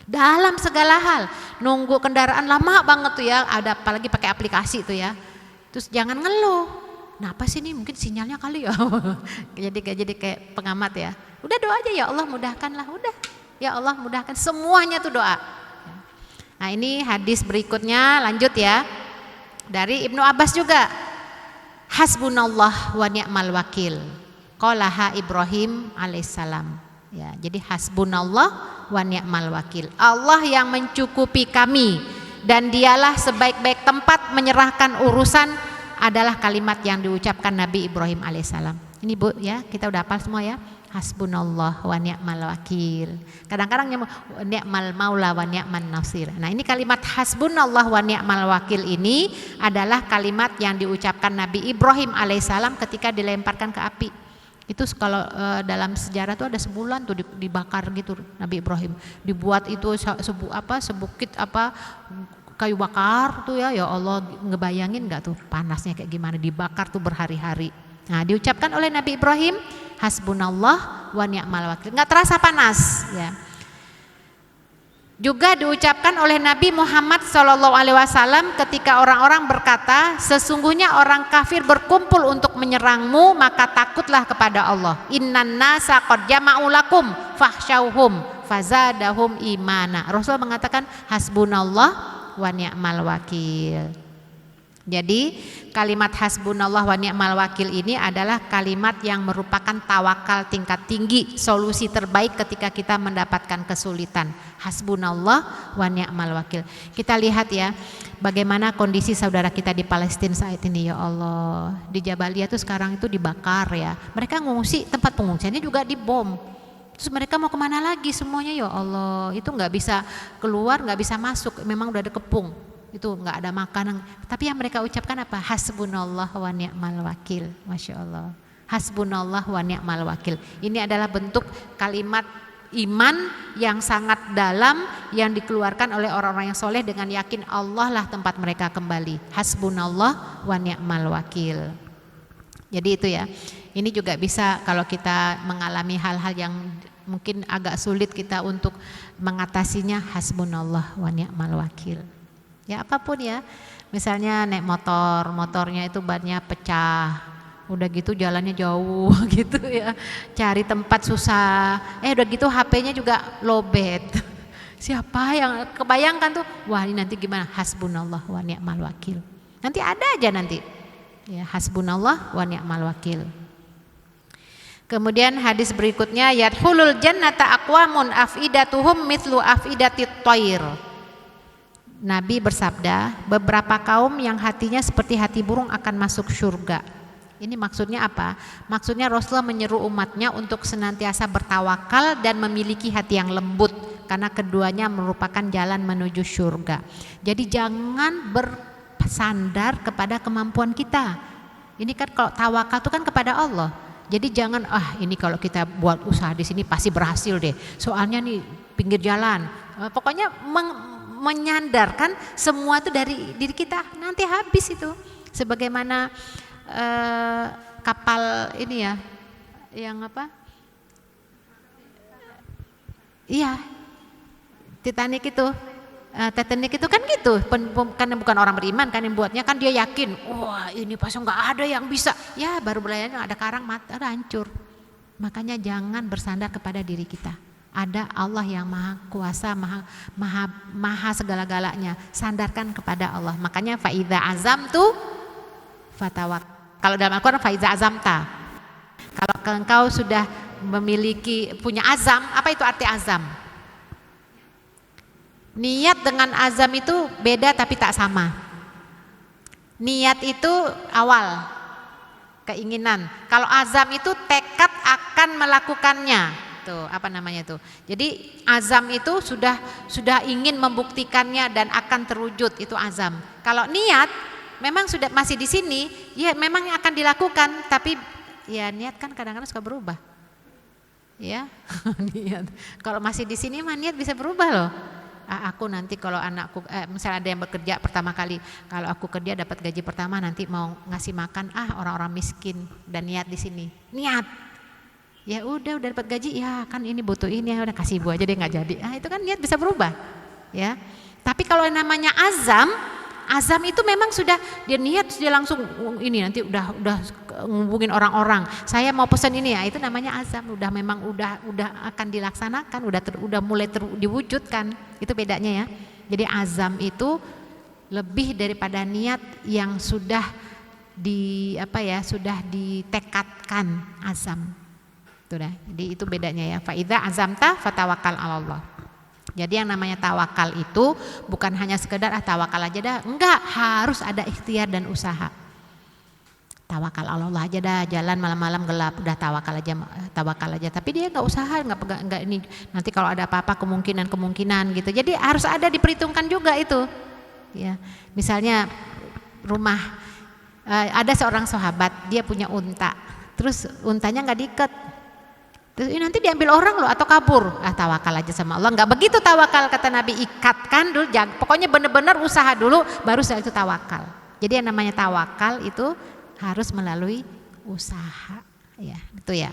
Dalam segala hal, nunggu kendaraan lama banget tuh ya, ada apalagi pakai aplikasi tuh ya. Terus jangan ngeluh. Kenapa sih ini mungkin sinyalnya kali ya. jadi kayak pengamat ya. Udah doa aja, ya Allah mudahkanlah, udah. Ya Allah mudahkan, semuanya tuh doa. Nah, ini hadis berikutnya lanjut ya. Dari Ibnu Abbas juga. Hasbunallah wa ni'mal wakil. Qalaha Ibrahim alaihissalam. Ya, jadi hasbunallah wa ni'mal wakil. Allah yang mencukupi kami dan dialah sebaik-baik tempat menyerahkan urusan adalah kalimat yang diucapkan Nabi Ibrahim alaihissalam. Ini Bu ya, kita udah hafal semua ya. Hasbunallah wa ni'mal wakil. Kadang-kadang ni'mal maula wa ni'man nasir. Nah, ini kalimat hasbunallah wa ni'mal wakil ini adalah kalimat yang diucapkan Nabi Ibrahim alaihissalam ketika dilemparkan ke api. Itu kalau dalam sejarah tuh ada sebulan tuh dibakar gitu Nabi Ibrahim. Dibuat itu sebukit kayu bakar tuh ya Allah, ngebayangin nggak tuh panasnya kayak gimana, dibakar tuh berhari-hari. Nah, diucapkan oleh Nabi Ibrahim hasbunallah wa ni'mal wakil. Nggak terasa panas ya. Juga diucapkan oleh Nabi Muhammad SAW ketika orang-orang berkata, sesungguhnya orang kafir berkumpul untuk menyerangmu, maka takutlah kepada Allah. Innan nasa qad jama'u lakum fakhshawhum fazadahum imana. Rasul mengatakan hasbunallah wa ni'mal wakil. Jadi kalimat hasbunallah wa ni'mal wakil ini adalah kalimat yang merupakan tawakal tingkat tinggi, solusi terbaik ketika kita mendapatkan kesulitan. Hasbunallah wa ni'mal wakil. Kita lihat ya bagaimana kondisi saudara kita di Palestina saat ini, ya Allah. Di Jabalia tuh sekarang itu dibakar ya. Mereka ngungsi, tempat pengungsiannya juga dibom. Terus mereka mau kemana lagi semuanya, ya Allah. Itu nggak bisa keluar, nggak bisa masuk, memang udah ada kepung. Itu nggak ada makanan, tapi yang mereka ucapkan apa? Hasbunallah wa ni'mal wakil. Masya Allah, hasbunallah wa ni'mal wakil. Ini adalah bentuk kalimat iman yang sangat dalam yang dikeluarkan oleh orang-orang yang soleh dengan yakin Allah lah tempat mereka kembali. Hasbunallah wa ni'mal wakil. Jadi itu ya, ini juga bisa kalau kita mengalami hal-hal yang mungkin agak sulit kita untuk mengatasinya, hasbunallah wa ni'mal wakil. Ya apapun ya, misalnya naik motornya itu bannya pecah, udah gitu jalannya jauh gitu ya, cari tempat susah, udah gitu HP-nya juga lowbat. Siapa yang kebayangkan tuh, wah ini nanti gimana, hasbunallah wa ni'mal wakil. Nanti ada aja nanti, ya hasbunallah wa ni'mal wakil. Kemudian hadis berikutnya, yadkhulul jannata aqwamun afidatuhum mithlu afidatit thair. Nabi bersabda, beberapa kaum yang hatinya seperti hati burung akan masuk surga. Ini maksudnya apa? Maksudnya Rasulullah menyeru umatnya untuk senantiasa bertawakal dan memiliki hati yang lembut, karena keduanya merupakan jalan menuju surga. Jadi jangan bersandar kepada kemampuan kita. Ini kan kalau tawakal itu kan kepada Allah. Jadi jangan ini kalau kita buat usaha di sini pasti berhasil deh. Soalnya nih pinggir jalan. Pokoknya menyandarkan semua itu dari diri kita, nanti habis itu. Sebagaimana kapal ini ya, yang Iya, Titanic itu, Titanic itu kan gitu, kan bukan orang beriman kan yang buatnya, kan dia yakin, wah ini pasang nggak ada yang bisa, ya baru belajarnya ada karang mata udah hancur. Makanya jangan bersandar kepada diri kita. Ada Allah yang maha kuasa, maha segala-galanya. Sandarkan kepada Allah. Makanya faiza azamtu fatawak. Kalau dalam Al-Quran faiza azamta. Kalau engkau sudah punya azam, apa itu arti azam? Niat dengan azam itu beda tapi tak sama. Niat itu awal, keinginan. Kalau azam itu tekad akan melakukannya. Tuh, apa namanya tuh? Jadi azam itu sudah ingin membuktikannya dan akan terwujud, itu azam. Kalau niat memang sudah masih di sini, ya memang akan dilakukan, tapi ya niat kan kadang-kadang suka berubah. Ya, niat. Kalau masih di sini mah niat bisa berubah loh. Aku nanti kalau anakku misalnya ada yang bekerja pertama kali, kalau aku kerja dapat gaji pertama nanti mau ngasih makan orang-orang miskin, dan niat di sini. Niat. Ya udah dapat gaji, ya kan ini butuh ini, ya udah kasih ibu aja deh, nggak jadi. Itu kan niat bisa berubah. Ya. Tapi kalau yang namanya azam itu memang sudah dia niat, dia langsung ini nanti udah ngubungin orang-orang, saya mau pesan ini, ya itu namanya azam, udah akan dilaksanakan, udah mulai diwujudkan. Itu bedanya ya. Jadi azam itu lebih daripada niat yang sudah sudah ditekadkan, azam. Itu dah. Jadi itu bedanya ya. Faiza azamta fatawakkal 'alallah. Jadi yang namanya tawakal itu bukan hanya sekedar tawakal aja dah, enggak, harus ada ikhtiar dan usaha. Tawakal Allah aja dah, jalan malam-malam gelap udah tawakal aja, tapi dia enggak usaha, enggak ini nanti kalau ada apa-apa kemungkinan gitu. Jadi harus ada diperhitungkan juga itu. Ya. Misalnya rumah ada seorang sahabat, dia punya unta. Terus untanya enggak diikat. Terus nanti diambil orang loh atau kabur. Tawakal aja sama Allah. Enggak begitu tawakal, kata Nabi, ikatkan dulu, pokoknya benar-benar usaha dulu baru setelah itu tawakal. Jadi yang namanya tawakal itu harus melalui usaha, ya, itu ya.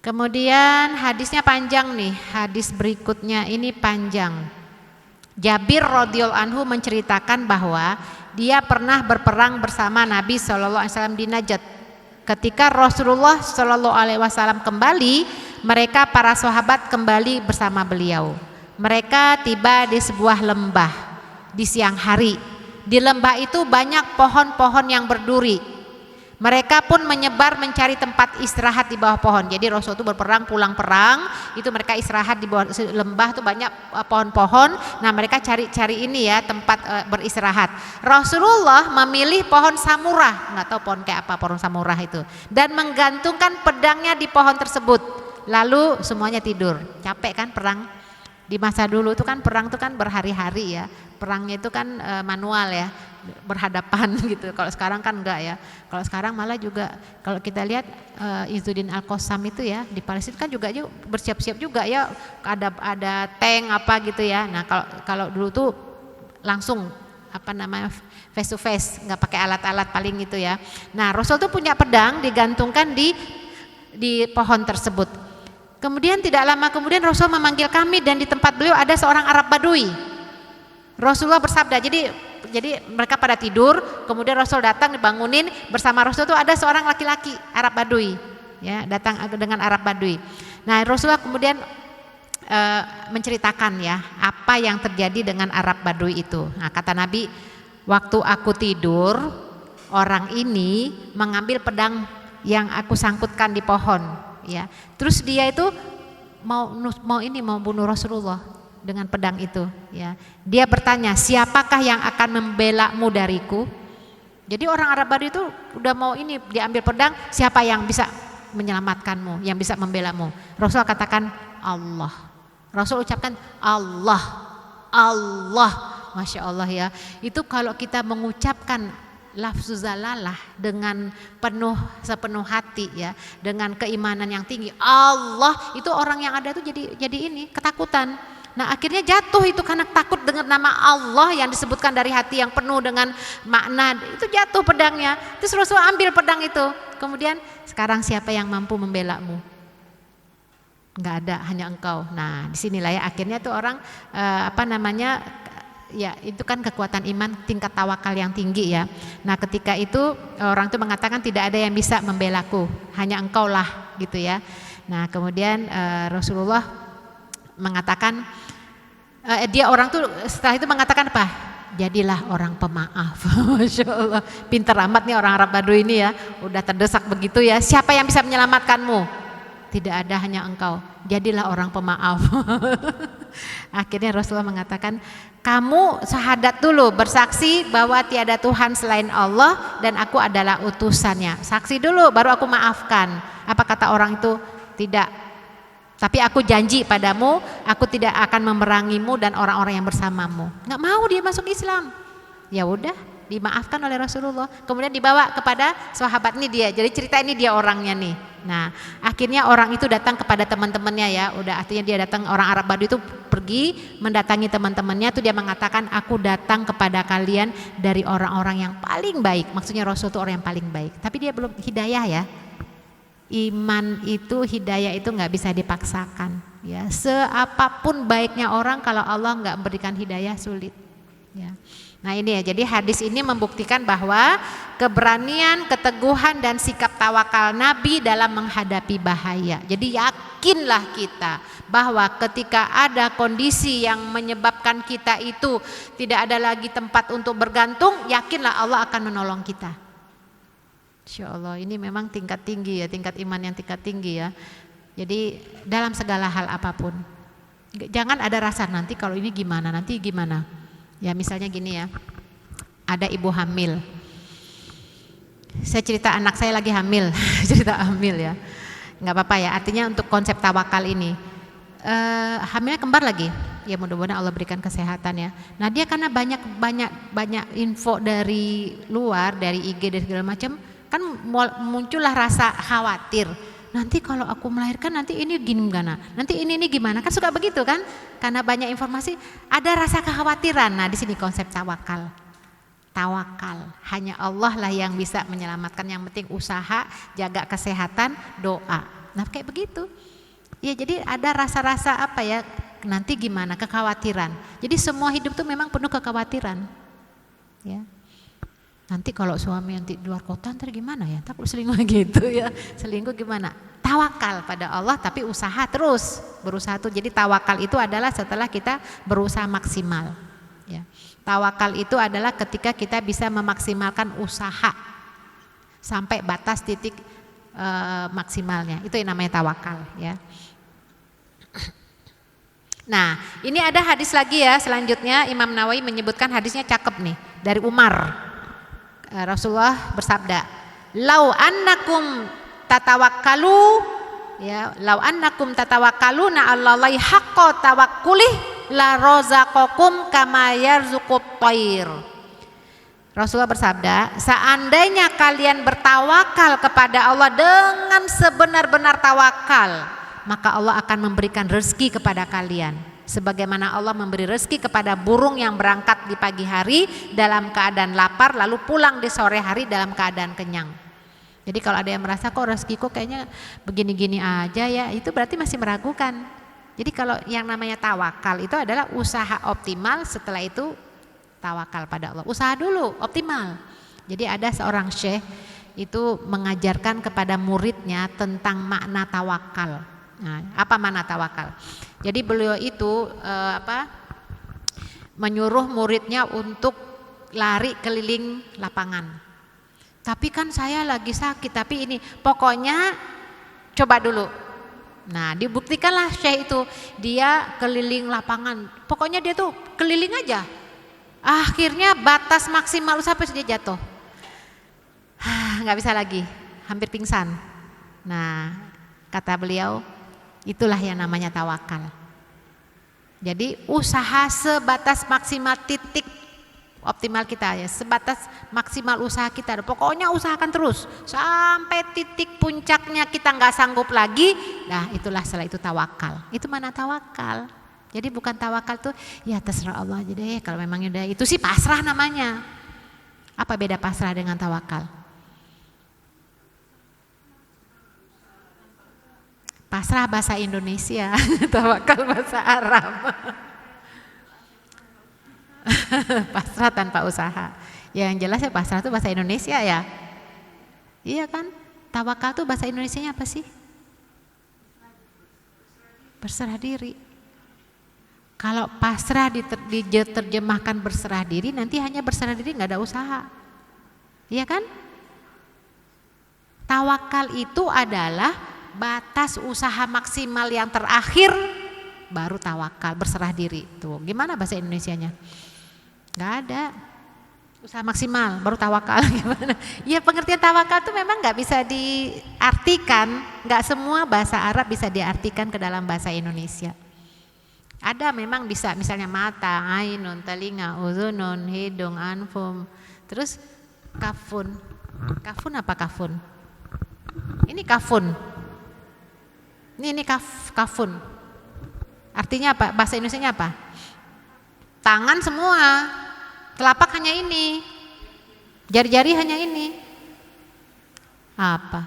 Kemudian hadisnya panjang nih. Hadis berikutnya ini panjang. Jabir radhiyallahu anhu menceritakan bahwa dia pernah berperang bersama Nabi SAW di Najd. Ketika Rasulullah Shallallahu Alaihi Wasallam kembali, mereka para sahabat kembali bersama beliau. Mereka tiba di sebuah lembah di siang hari. Di lembah itu banyak pohon-pohon yang berduri. Mereka pun menyebar mencari tempat istirahat di bawah pohon. Jadi Rasul itu berperang, pulang perang, itu mereka istirahat di bawah lembah itu banyak pohon-pohon. Nah mereka cari ini ya tempat beristirahat. Rasulullah memilih pohon samurah, nggak tahu pohon kayak apa pohon samurah itu, dan menggantungkan pedangnya di pohon tersebut. Lalu semuanya tidur. Capek kan perang? Di masa dulu itu kan perang itu kan berhari-hari ya. Perangnya itu kan manual ya, berhadapan gitu. Kalau sekarang kan enggak ya. Kalau sekarang malah juga kalau kita lihat Izzuddin Al-Qassam itu ya di Palestina kan juga bersiap-siap juga ya, ada tank apa gitu ya. Nah kalau dulu tuh langsung face to face, nggak pakai alat-alat paling gitu ya. Nah Rasul tuh punya pedang digantungkan di pohon tersebut. Kemudian tidak lama kemudian Rasul memanggil kami, dan di tempat beliau ada seorang Arab Badui. Rasulullah bersabda, jadi mereka pada tidur, kemudian Rasul datang dibangunin, bersama Rasul itu ada seorang laki-laki Arab Badui, ya, datang dengan Arab Badui. Nah Rasulullah kemudian menceritakan ya apa yang terjadi dengan Arab Badui itu. Nah kata Nabi, waktu aku tidur orang ini mengambil pedang yang aku sangkutkan di pohon, ya. Terus dia itu mau bunuh Rasulullah dengan pedang itu, ya. Dia bertanya, siapakah yang akan membelamu dariku? Jadi orang Arab Badui itu udah mau diambil pedang, siapa yang bisa menyelamatkanmu, yang bisa membelamu? Rasul katakan Allah. Rasul ucapkan Allah, Masya Allah ya. Itu kalau kita mengucapkan lafzu zalalah dengan sepenuh hati ya, dengan keimanan yang tinggi, Allah, itu orang yang ada itu jadi ketakutan. Nah akhirnya jatuh itu karena takut dengan nama Allah yang disebutkan dari hati yang penuh dengan makna, itu jatuh pedangnya. Terus Rasul ambil pedang itu. Kemudian sekarang siapa yang mampu membelamu? nggak ada, hanya Engkau. Nah, disinilah ya akhirnya tuh orang ya itu kan kekuatan iman, tingkat tawakal yang tinggi ya. Nah, ketika itu orang tuh mengatakan tidak ada yang bisa membelaku, hanya Engkau lah gitu ya. Nah, kemudian Rasulullah mengatakan dia orang tuh setelah itu mengatakan apa? Jadilah orang pemaaf. Masya Allah, pintar amat nih orang Arab Badui ini ya. Udah terdesak begitu ya. Siapa yang bisa menyelamatkanmu? Tidak ada, hanya Engkau. Jadilah orang pemaaf. Akhirnya Rasulullah mengatakan, kamu syahadat dulu, bersaksi bahwa tiada Tuhan selain Allah dan aku adalah utusannya. Saksi dulu, baru aku maafkan. Apa kata orang itu? Tidak. Tapi aku janji padamu, aku tidak akan memerangimu dan orang-orang yang bersamamu. Nggak mau dia masuk Islam. Ya udah, dimaafkan oleh Rasulullah. Kemudian dibawa kepada sahabat ini dia. Jadi cerita ini dia orangnya nih. Nah, akhirnya orang itu datang kepada teman-temannya ya. Udah artinya dia datang, orang Arab Badui itu pergi mendatangi teman-temannya tuh dia mengatakan, aku datang kepada kalian dari orang-orang yang paling baik. Maksudnya Rasul itu orang yang paling baik. Tapi dia belum hidayah ya. Iman itu, hidayah itu nggak bisa dipaksakan ya. Seapapun baiknya orang, kalau Allah nggak memberikan hidayah sulit ya. Nah ini ya, jadi hadis ini membuktikan bahwa keberanian, keteguhan dan sikap tawakal Nabi dalam menghadapi bahaya. Jadi yakinlah kita bahwa ketika ada kondisi yang menyebabkan kita itu tidak ada lagi tempat untuk bergantung, yakinlah Allah akan menolong kita. Insya Allah, ini memang tingkat tinggi ya, tingkat iman yang tingkat tinggi ya. Jadi dalam segala hal apapun, jangan ada rasa nanti kalau ini gimana, nanti gimana. Ya misalnya gini ya, ada ibu hamil. Saya cerita anak saya lagi hamil, cerita hamil ya. Nggak apa-apa ya, artinya untuk konsep tawakal ini. Hamilnya kembar lagi, ya mudah-mudahan Allah berikan kesehatan ya. Nah dia karena banyak info dari luar, dari IG dan segala macam, kan muncullah rasa khawatir. Nanti kalau aku melahirkan nanti ini gimana? Nanti ini gimana? Kan suka begitu kan? Karena banyak informasi, ada rasa kekhawatiran. Nah, di sini konsep tawakal. Tawakal, hanya Allah lah yang bisa menyelamatkan. Yang penting usaha, jaga kesehatan, doa. Nah, kayak begitu. Ya, jadi ada rasa-rasa apa ya? Nanti gimana? Kekhawatiran. Jadi semua hidup tuh memang penuh kekhawatiran. Ya. Nanti kalau suami nanti di luar kota ntar gimana ya, takut selingkuh gitu ya, selingkuh gimana? Tawakal pada Allah tapi usaha terus, berusaha tuh. Jadi tawakal itu adalah setelah kita berusaha maksimal ya. Tawakal itu adalah ketika kita bisa memaksimalkan usaha sampai batas titik maksimalnya, itu yang namanya tawakal ya. Nah ini ada hadis lagi ya, selanjutnya Imam Nawawi menyebutkan hadisnya cakep nih, dari Umar. Rasulullah bersabda, "Lau annakum tatawakkalu ya, lau annakum tatawakkaluna 'alallahi haqqa tawakkulih la razaqakum kama yarzuqut thair." Rasulullah bersabda, seandainya kalian bertawakal kepada Allah dengan sebenar-benar tawakal, maka Allah akan memberikan rezeki kepada kalian. Sebagaimana Allah memberi rezeki kepada burung yang berangkat di pagi hari dalam keadaan lapar lalu pulang di sore hari dalam keadaan kenyang. Jadi kalau ada yang merasa kok rezekiku kayaknya begini-gini aja ya, itu berarti masih meragukan. Jadi kalau yang namanya tawakal itu adalah usaha optimal, setelah itu tawakal pada Allah. Usaha dulu optimal. Jadi ada seorang syekh itu mengajarkan kepada muridnya tentang makna tawakal. Nah, apa makna tawakal? Jadi beliau itu menyuruh muridnya untuk lari keliling lapangan. Tapi kan saya lagi sakit, tapi ini pokoknya coba dulu. Nah, dibuktikanlah syekh itu, dia keliling lapangan. Pokoknya dia tuh keliling aja. Akhirnya batas maksimal sampai dia jatuh. Nggak bisa lagi, hampir pingsan. Nah, kata beliau, itulah yang namanya tawakal. Jadi usaha sebatas maksimal titik optimal kita ya, sebatas maksimal usaha kita. Pokoknya usahakan terus sampai titik puncaknya kita nggak sanggup lagi. Nah itulah setelah itu tawakal. Itu mana tawakal? Jadi bukan tawakal tuh ya terserah Allah aja deh. Kalau memang udah itu sih pasrah namanya. Apa beda pasrah dengan tawakal? Pasrah bahasa Indonesia, tawakal bahasa Arab. Pasrah tanpa usaha. Yang jelas ya pasrah itu bahasa Indonesia ya. Iya kan? Tawakal tuh bahasa Indonesianya apa sih? Berserah diri. Kalau pasrah diterjemahkan berserah diri, nanti hanya berserah diri, nggak ada usaha. Iya kan? Tawakal itu adalah batas usaha maksimal yang terakhir, baru tawakal, berserah diri. Tuh, gimana bahasa Indonesianya? Nggak ada. Usaha maksimal, baru tawakal. Gimana? Ya pengertian tawakal itu memang nggak bisa diartikan, nggak semua bahasa Arab bisa diartikan ke dalam bahasa Indonesia. Ada memang bisa, misalnya mata, ainun, telinga, uzunun, hidung, anfum. Terus kafun. Kafun apa kafun? Ini kafun. Ini kafun. Artinya apa? Bahasa Indonesianya apa? Tangan semua. Telapak hanya ini. Jari-jari hanya ini. Apa?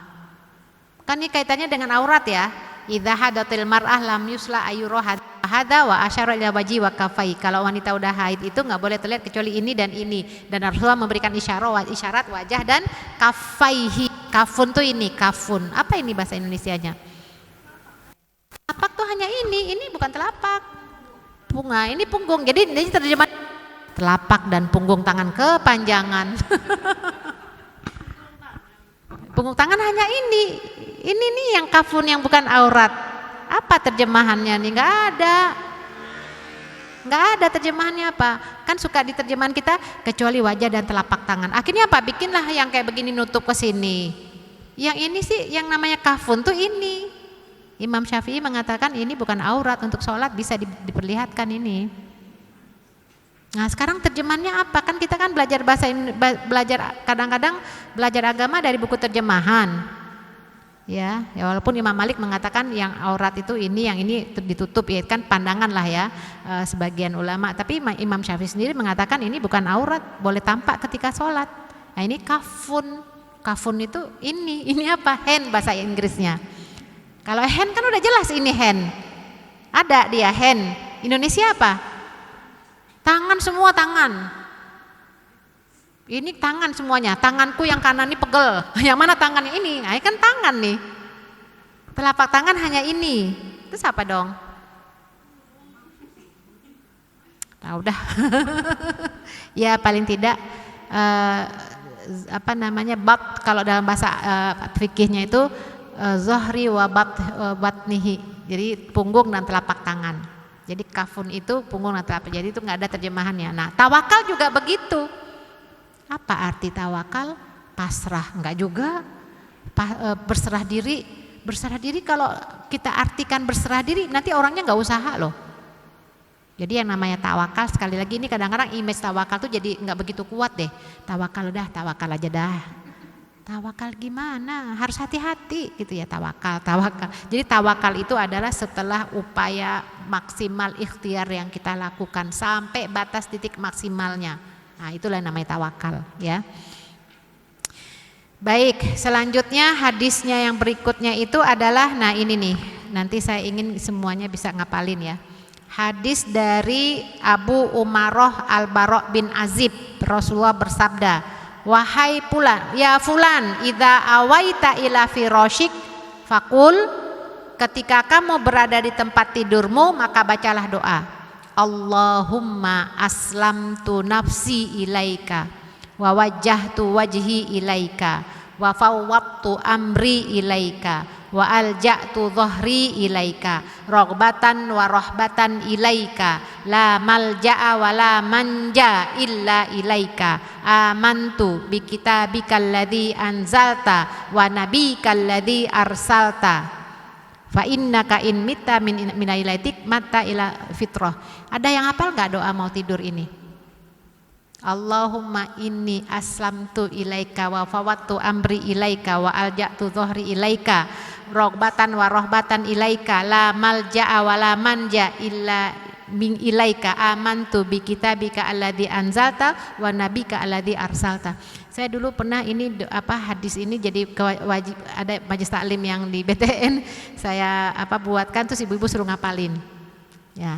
Kan ini kaitannya dengan aurat ya. Idza hadatil mar'ah lam yusla ayyuroha hada wa asyara ila waji wa kafai. Kalau wanita udah haid itu nggak boleh terlihat kecuali ini dan ini. Dan Rasulullah memberikan isyarat wajah dan kafaihi. Kafun tuh ini, kafun. Apa ini bahasa Indonesianya? Telapak tuh hanya ini bukan telapak. Bunga, ini punggung. Jadi ini terjemah telapak dan punggung tangan kepanjangan. Punggung tangan hanya ini nih yang kafun yang bukan aurat. Apa terjemahannya nih? Nggak ada terjemahannya apa. Kan suka di terjemahan kita kecuali wajah dan telapak tangan. Akhirnya apa? Bikinlah yang kayak begini nutup ke sini. Yang ini sih yang namanya kafun tuh ini. Imam Syafi'i mengatakan ini bukan aurat, untuk sholat bisa diperlihatkan ini. Nah sekarang terjemahannya apa? Kan kita kan belajar kadang-kadang belajar agama dari buku terjemahan. Ya walaupun Imam Malik mengatakan yang aurat itu ini, yang ini ditutup, ya kan pandangan lah ya sebagian ulama. Tapi Imam Syafi'i sendiri mengatakan ini bukan aurat, boleh tampak ketika sholat. Nah ini kafun. Kafun itu ini apa? Hand bahasa Inggrisnya. Kalau hand kan udah jelas ini hand. Ada dia hand. Indonesia apa? Tangan, semua tangan. Ini tangan semuanya. Tanganku yang kanan ini pegel. Yang mana tangannya ini? Nah, ini kan tangan nih. Telapak tangan hanya ini. Terus apa dong? Nah, udah. Ya paling tidak bab kalau dalam bahasa fikihnya itu zohri wa batnihi. Jadi punggung dan telapak tangan. Jadi kafun itu punggung dan telapak, jadi itu nggak ada terjemahannya. Nah tawakal juga begitu. Apa arti tawakal? Pasrah, enggak juga. Berserah diri. Berserah diri kalau kita artikan berserah diri, nanti orangnya nggak usaha loh. Jadi yang namanya tawakal, sekali lagi ini kadang-kadang image tawakal tuh jadi nggak begitu kuat deh. Tawakal aja dah. Tawakal gimana? Harus hati-hati gitu ya tawakal. Jadi tawakal itu adalah setelah upaya maksimal ikhtiar yang kita lakukan sampai batas titik maksimalnya. Nah, itulah yang namanya tawakal ya. Baik, selanjutnya hadisnya yang berikutnya itu adalah, nah ini nih, nanti saya ingin semuanya bisa ngapalin ya. Hadis dari Abu Umaroh Al-Bara' bin Azib, Rasulullah bersabda, wahai fulan, ya fulan, idza awaita ila firasyik faqul, ketika kamu berada di tempat tidurmu maka bacalah doa, Allahumma aslamtu nafsi ilaika wa wajjahtu wajhi ilaika wa fawwadtu amri ilaika wa alja'tu dhahri ilaika raghbatan wa rahbatan ilaika la malja'a wa la manja illa ilaika amantu bi kitabikal ladzi anzalta wa nabiyikal ladzi arsalta fa innaka in mitta min ilaitik mata ila fitrah. Ada yang hafal enggak doa mau tidur ini? Allahumma inni aslamtu ilaika wa fawattu amri ilaika wa alja'tu dhahri ilaika raghbatan wa rahbatan ilaika la malja'a wa la manja illa min ilaika amantu bi kitabika alladzi anzalta wa nabika alladzi arsalta. Saya dulu pernah ini hadis ini jadi wajib, ada majelis taklim yang di BTN saya buatkan, terus ibu-ibu suruh ngapalin. Ya.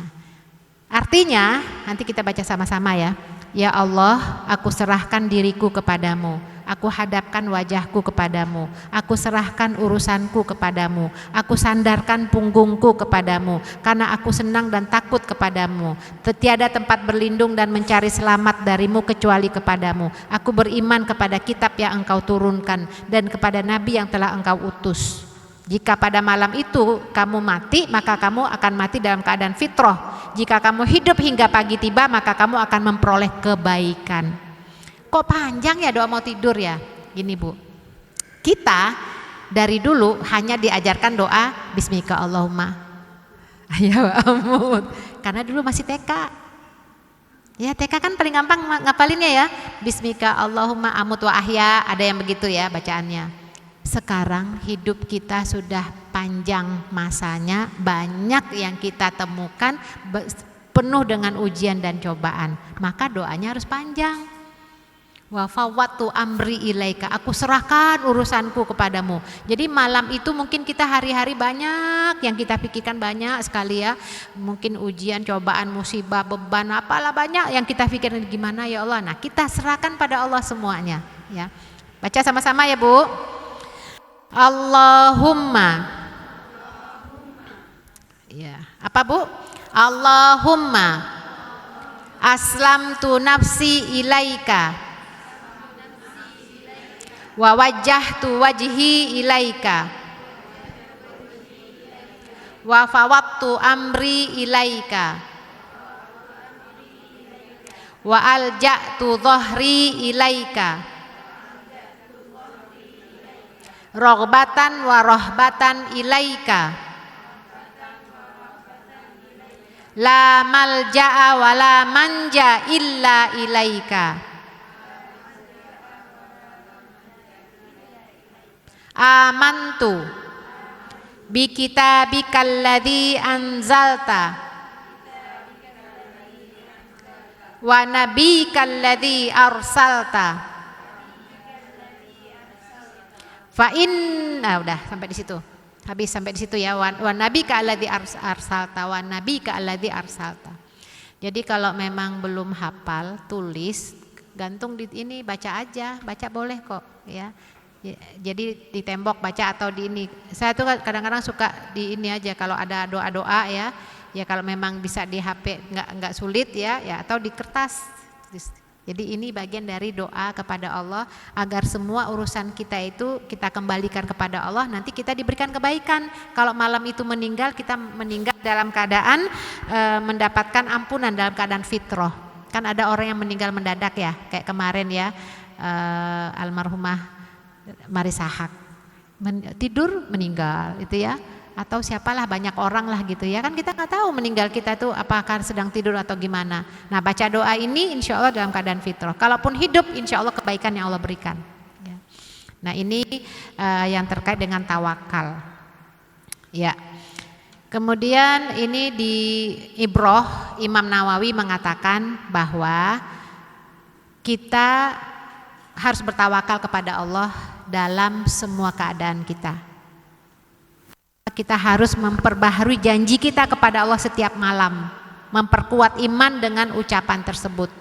Artinya nanti kita baca sama-sama ya. Ya Allah, aku serahkan diriku kepadamu. Aku hadapkan wajahku kepadamu. Aku serahkan urusanku kepadamu. Aku sandarkan punggungku kepadamu. Karena aku senang dan takut kepadamu. Tiada tempat berlindung dan mencari selamat darimu kecuali kepadamu. Aku beriman kepada kitab yang engkau turunkan dan kepada nabi yang telah engkau utus. Jika pada malam itu kamu mati, maka kamu akan mati dalam keadaan fitrah. Jika kamu hidup hingga pagi tiba, maka kamu akan memperoleh kebaikan. Kok panjang ya doa mau tidur ya? Gini Bu, kita dari dulu hanya diajarkan doa Bismika Allahumma ya ampun, karena dulu masih TK. Ya TK kan paling gampang ngapalinnya ya, Bismika Allahumma amut wa ahya, ada yang begitu ya bacaannya. Sekarang hidup kita sudah panjang masanya, banyak yang kita temukan penuh dengan ujian dan cobaan, maka doanya harus panjang. Wa fawwatu amri ilaika, aku serahkan urusanku kepadamu. Jadi malam itu mungkin kita hari-hari banyak yang kita pikirkan, banyak sekali ya. Mungkin ujian, cobaan, musibah, beban, apalah banyak yang kita pikirkan, gimana ya Allah. Nah, kita serahkan pada Allah semuanya ya. Baca sama-sama ya Bu. Allahumma. Ya, apa Bu? Allahumma aslamtu nafsi ilaika wa wajjahtu wajhi ilaika wa fawattu amri ilaika wa alja'tu dhahri ilaika raghbatan wa rahbatan ilaika la malja'a wa la manja illa ilaika amantu bi kitabikal ladzi anzalta wa nabiyikal ladzi arsalta fa udah sampai di situ. Habis sampai di situ ya, wa nabika alladzi arsalta wa nabika alladzi arsalta. Jadi kalau memang belum hafal, tulis, gantung di ini, baca aja, baca boleh kok ya. Jadi di tembok baca atau di ini. Saya tuh kadang-kadang suka di ini aja kalau ada doa-doa ya. Ya kalau memang bisa di HP enggak sulit ya atau di kertas. Jadi ini bagian dari doa kepada Allah agar semua urusan kita itu kita kembalikan kepada Allah, nanti kita diberikan kebaikan. Kalau malam itu meninggal, kita meninggal dalam keadaan mendapatkan ampunan, dalam keadaan fitrah. Kan ada orang yang meninggal mendadak ya, kayak kemarin ya almarhumah Marisa Haq tidur meninggal itu ya, atau siapalah banyak orang lah gitu ya, kan kita nggak tahu meninggal kita tuh apakah sedang tidur atau gimana. Nah baca doa ini insya Allah dalam keadaan fitrah, kalaupun hidup insya Allah kebaikan yang Allah berikan ya. Nah ini yang terkait dengan tawakal ya. Kemudian ini di Ibroh Imam Nawawi mengatakan bahwa kita harus bertawakal kepada Allah dalam semua keadaan kita. Kita harus memperbaharui janji kita kepada Allah setiap malam, memperkuat iman dengan ucapan tersebut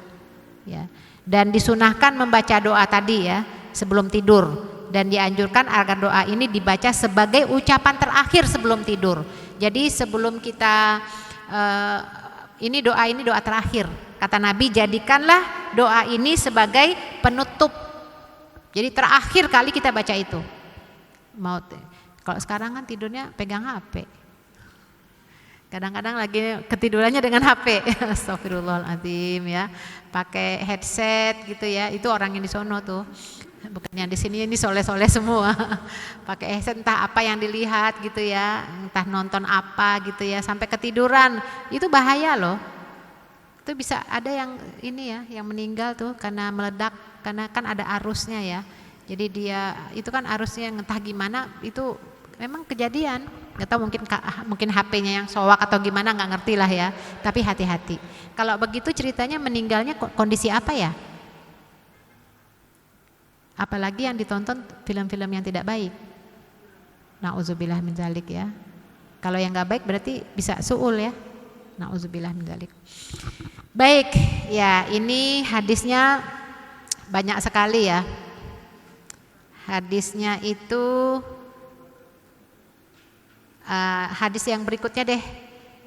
ya. Dan disunahkan membaca doa tadi ya sebelum tidur, dan dianjurkan agar doa ini dibaca sebagai ucapan terakhir sebelum tidur. Jadi sebelum kita ini doa terakhir, kata Nabi, jadikanlah doa ini sebagai penutup. Jadi terakhir kali kita baca itu. Kalau sekarang kan tidurnya pegang HP. Kadang-kadang lagi ketidurannya dengan HP. Astagfirullahaladzim ya. Pakai headset gitu ya. Itu orang yang di sono tuh. Bukan yang di sini, ini soleh-soleh semua. Pakai headset entah apa yang dilihat gitu ya. Entah nonton apa gitu ya sampai ketiduran. Itu bahaya loh. Itu bisa ada yang ini ya, yang meninggal tuh karena meledak, karena kan ada arusnya ya. Jadi dia itu kan arusnya yang entah gimana, itu memang kejadian Nggak tahu mungkin HP-nya yang soak atau gimana, nggak ngerti lah ya. Tapi hati-hati. Kalau begitu ceritanya meninggalnya kondisi apa ya? Apalagi yang ditonton film-film yang tidak baik. Nauzubillah min dzalik ya. Kalau yang nggak baik berarti bisa suul ya. Nauzubillah min dzalik. Baik, ya ini hadisnya banyak sekali ya. Hadisnya itu hadis yang berikutnya deh.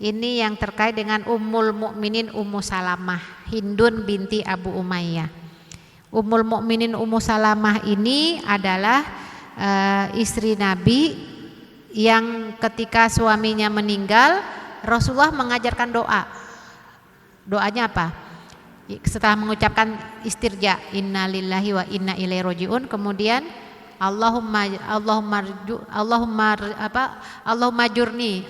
Ini yang terkait dengan Ummul Mukminin Ummu Salamah, Hindun binti Abu Umayyah. Ummul Mukminin Ummu Salamah ini adalah istri Nabi yang ketika suaminya meninggal, Rasulullah mengajarkan doa. Doanya apa? Setelah mengucapkan istirja, innalillahi wa inna ilaihi rajiun, kemudian Allahumma jurni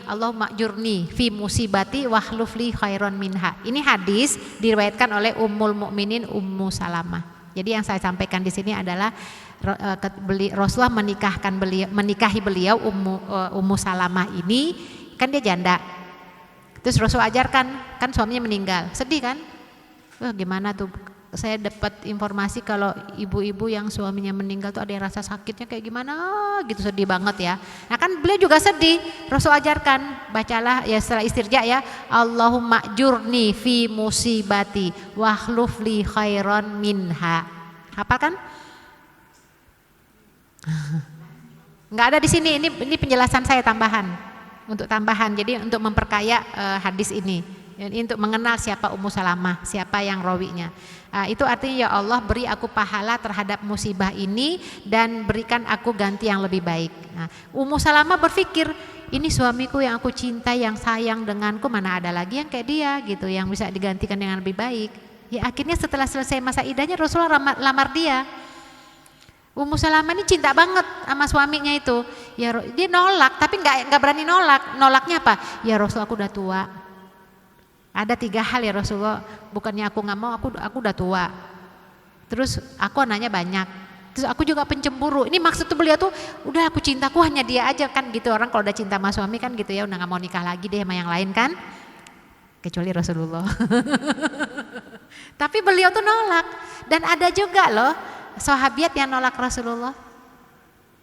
fi musibati wahluf li khairon minha. Ini hadis diriwayatkan oleh Ummul Mukminin Ummu Salamah. Jadi yang saya sampaikan di sini adalah Rasulullah menikahi beliau Ummu Salamah ini, kan dia janda. Terus Rasul ajarkan, kan suaminya meninggal, sedih kan? Wah, gimana tuh? Saya dapat informasi kalau ibu-ibu yang suaminya meninggal tuh ada yang rasa sakitnya kayak gimana gitu, sedih banget ya. Nah kan beliau juga sedih. Rasul ajarkan, bacalah ya setelah istirja ya, Allahumma jurni fi musibati wahluf li khairan minha. Hafal kan? Nggak ada di sini. Ini penjelasan saya untuk tambahan. Jadi untuk memperkaya hadis ini. Ini untuk mengenal siapa Ummu Salamah, siapa yang rawinya. Itu artinya ya Allah beri aku pahala terhadap musibah ini dan berikan aku ganti yang lebih baik. Nah, Ummu Salamah berpikir, ini suamiku yang aku cintai, yang sayang denganku, mana ada lagi yang kayak dia gitu, yang bisa digantikan dengan lebih baik. Ya akhirnya setelah selesai masa idahnya Rasulullah lamar dia. Ummu Salamah ini cinta banget sama suaminya itu. Ya dia nolak, tapi nggak berani nolak. Nolaknya apa? Ya Rasul, aku udah tua. Ada 3 hal ya Rasulullah, bukannya aku nggak mau, aku udah tua. Terus aku anaknya banyak. Terus aku juga pencemburu. Ini maksud tuh beliau tuh, udah aku cintaku hanya dia aja kan gitu. Orang kalau udah cinta sama suami kan gitu ya, udah nggak mau nikah lagi deh sama yang lain kan. Kecuali Rasulullah. Tapi beliau tuh nolak. Dan ada juga loh sahabiat yang nolak Rasulullah.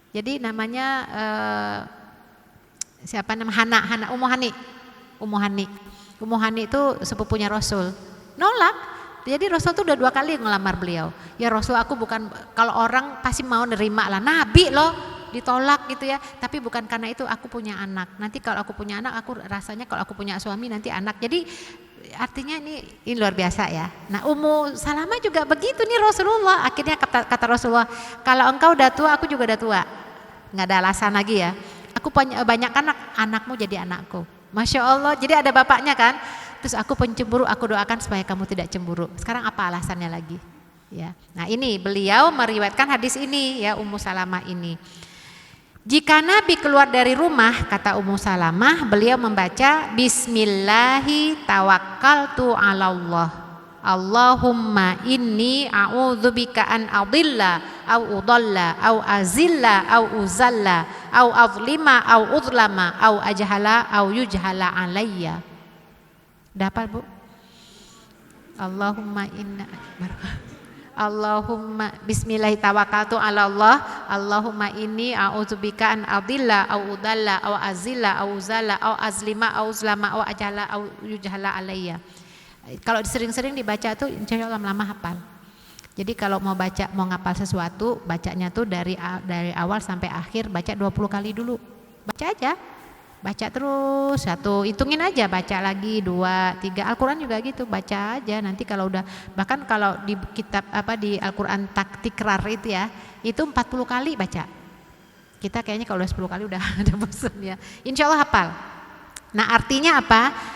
Jadi namanya siapa namanya Ummu Hani itu sepupunya Rasul, nolak. Jadi Rasul tuh udah 2 kali ngelamar beliau. Ya Rasul, aku bukan, kalau orang pasti mau nerima lah, Nabi loh ditolak gitu ya. Tapi bukan karena itu, aku punya anak. Nanti kalau aku punya anak, aku rasanya kalau aku punya suami nanti anak. Jadi artinya ini luar biasa ya. Nah Ummu Salamah juga begitu nih Rasulullah. Akhirnya kata Rasulullah, kalau engkau udah tua, aku juga udah tua. Nggak ada alasan lagi ya. Aku punya banyak anak, anakmu jadi anakku. Masya Allah, jadi ada bapaknya kan. Terus aku pencemburu, aku doakan supaya kamu tidak cemburu. Sekarang apa alasannya lagi? Ya, nah ini beliau meriwayatkan hadis ini ya, Ummu Salamah ini. Jika Nabi keluar dari rumah, kata Ummu Salamah, beliau membaca Bismillahi tawakkaltu 'alallah. Allahumma inni a'udzubika an adilla au udalla au azilla au uzalla au azlima au udlama au ajhala au yujhala alayya. Dapat Bu? Allahumma bismillahi tawakkaltu 'ala Allah. Allahumma inni a'udzubika an adilla au udalla au azilla au uzalla au azlima au uzlama au ajhala au yujhala alayya. Kalau sering-sering dibaca tuh insya Allah lama hafal. Jadi kalau mau ngapal sesuatu, bacanya tuh dari awal sampai akhir, baca 20 kali dulu. Baca aja. Baca terus, 1 hitungin aja, baca lagi 2, 3. Al-Qur'an juga gitu, baca aja. Nanti kalau udah, bahkan kalau di kitab di Al-Qur'an Tikrar itu ya, itu 40 kali baca. Kita kayaknya kalau udah 10 kali udah bosan ya. Insya Allah hafal. Nah artinya apa?